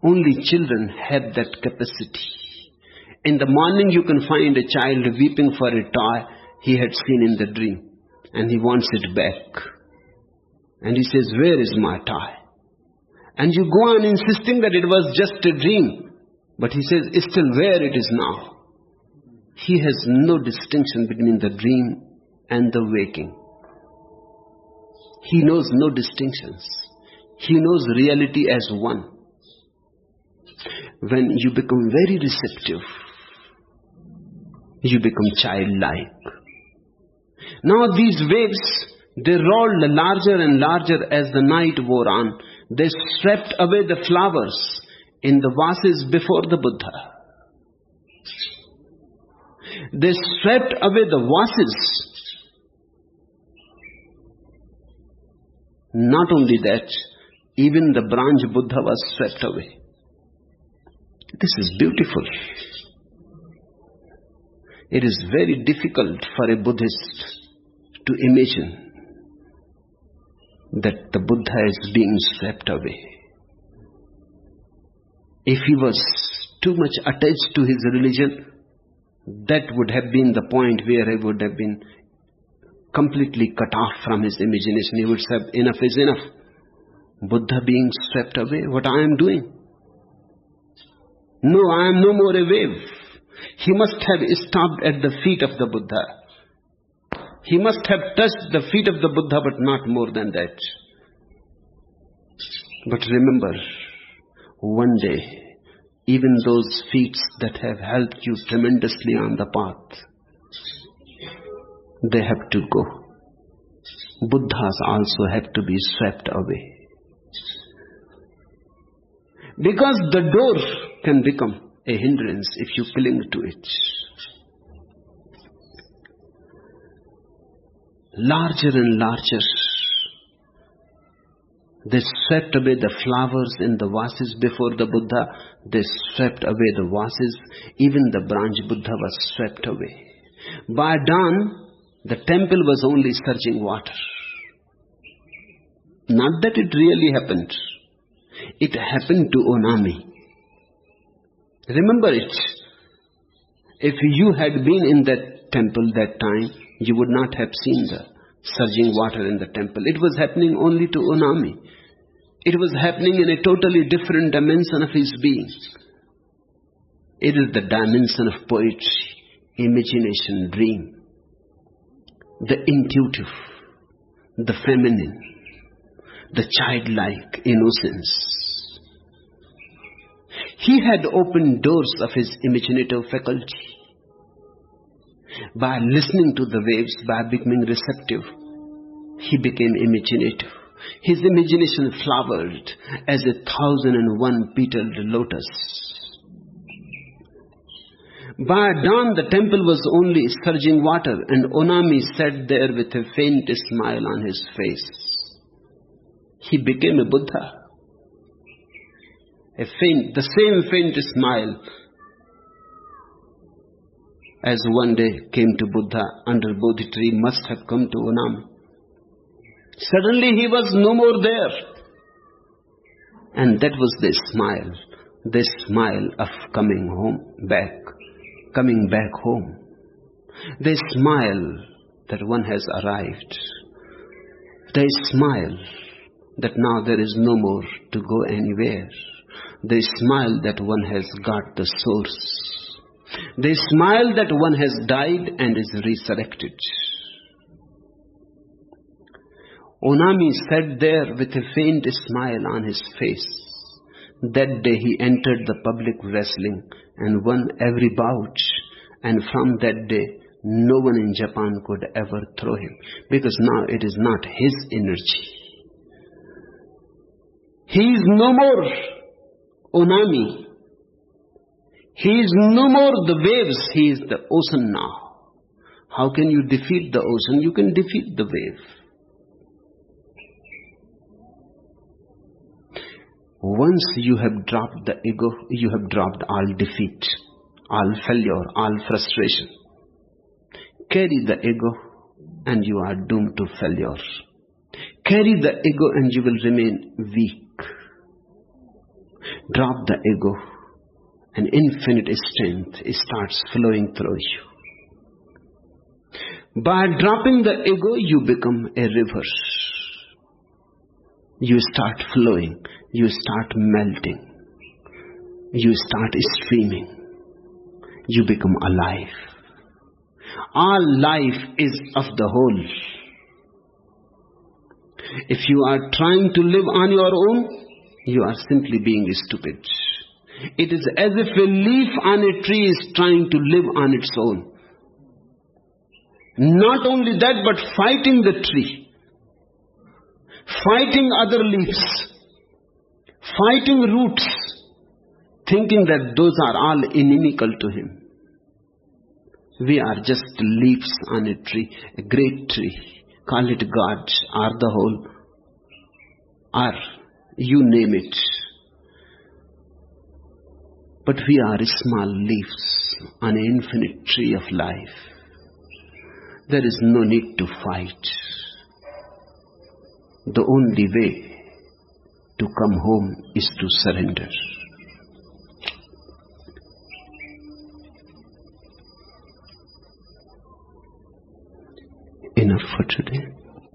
Only children have that capacity. In the morning you can find a child weeping for a toy he had seen in the dream, and he wants it back. And he says, "Where is my toy?" And you go on insisting that it was just a dream. But he says, "Still, where it is now?" He has no distinction between the dream and the waking. He knows no distinctions. He knows reality as one. When you become very receptive, you become childlike. Now these waves, they rolled larger and larger as the night wore on. They swept away the flowers in the vases before the Buddha. They swept away the vases. Not only that, even the branch Buddha was swept away. This is beautiful. It is very difficult for a Buddhist to imagine that the Buddha is being swept away. If he was too much attached to his religion, that would have been the point where he would have been completely cut off from his imagination. He would say, "Enough is enough. Buddha being swept away, what I am doing? No, I am no more a wave." He must have stopped at the feet of the Buddha. He must have touched the feet of the Buddha, but not more than that. But remember, one day, even those feet that have helped you tremendously on the path, they have to go. Buddhas also have to be swept away. Because the door can become a hindrance if you cling to it. Larger and larger, they swept away the flowers in the vases before the Buddha. They swept away the vases. Even the branch Buddha was swept away. By dawn, the temple was only surging water. Not that it really happened. It happened to Onami. Remember it. If you had been in that temple that time, you would not have seen the surging water in the temple. It was happening only to Onami. It was happening in a totally different dimension of his being. It is the dimension of poetry, imagination, dream, the intuitive, the feminine, the childlike innocence. He had opened doors of his imaginative faculty. By listening to the waves, by becoming receptive, he became imaginative. His imagination flowered as 1,001 petaled lotus. By dawn, the temple was only surging water, and Onami sat there with a faint smile on his face. He became a Buddha. The same faint smile as one day came to Buddha under Bodhi tree must have come to Onami. Suddenly he was no more there. And that was the smile of coming back home. The smile that one has arrived. The smile that now there is no more to go anywhere. The smile that one has got the source. The smile that one has died and is resurrected. Onami sat there with a faint smile on his face. That day he entered the public wrestling and won every bout. And from that day, no one in Japan could ever throw him. Because now it is not his energy. He is no more Onami. He is no more the waves. He is the ocean now. How can you defeat the ocean? You can defeat the wave. Once you have dropped the ego, you have dropped all defeat, all failure, all frustration. Carry the ego and you are doomed to failure. Carry the ego and you will remain weak. Drop the ego and infinite strength starts flowing through you. By dropping the ego, you become a river. You start flowing. You start melting. You start streaming. You become alive. All life is of the whole. If you are trying to live on your own, you are simply being stupid. It is as if a leaf on a tree is trying to live on its own. Not only that, but fighting the tree, fighting other leaves, fighting roots, thinking that those are all inimical to him. We are just leaves on a tree, a great tree. Call it God or the whole, or you name it. But we are small leaves on an infinite tree of life. There is no need to fight. The only way to come home is to surrender. Enough for today.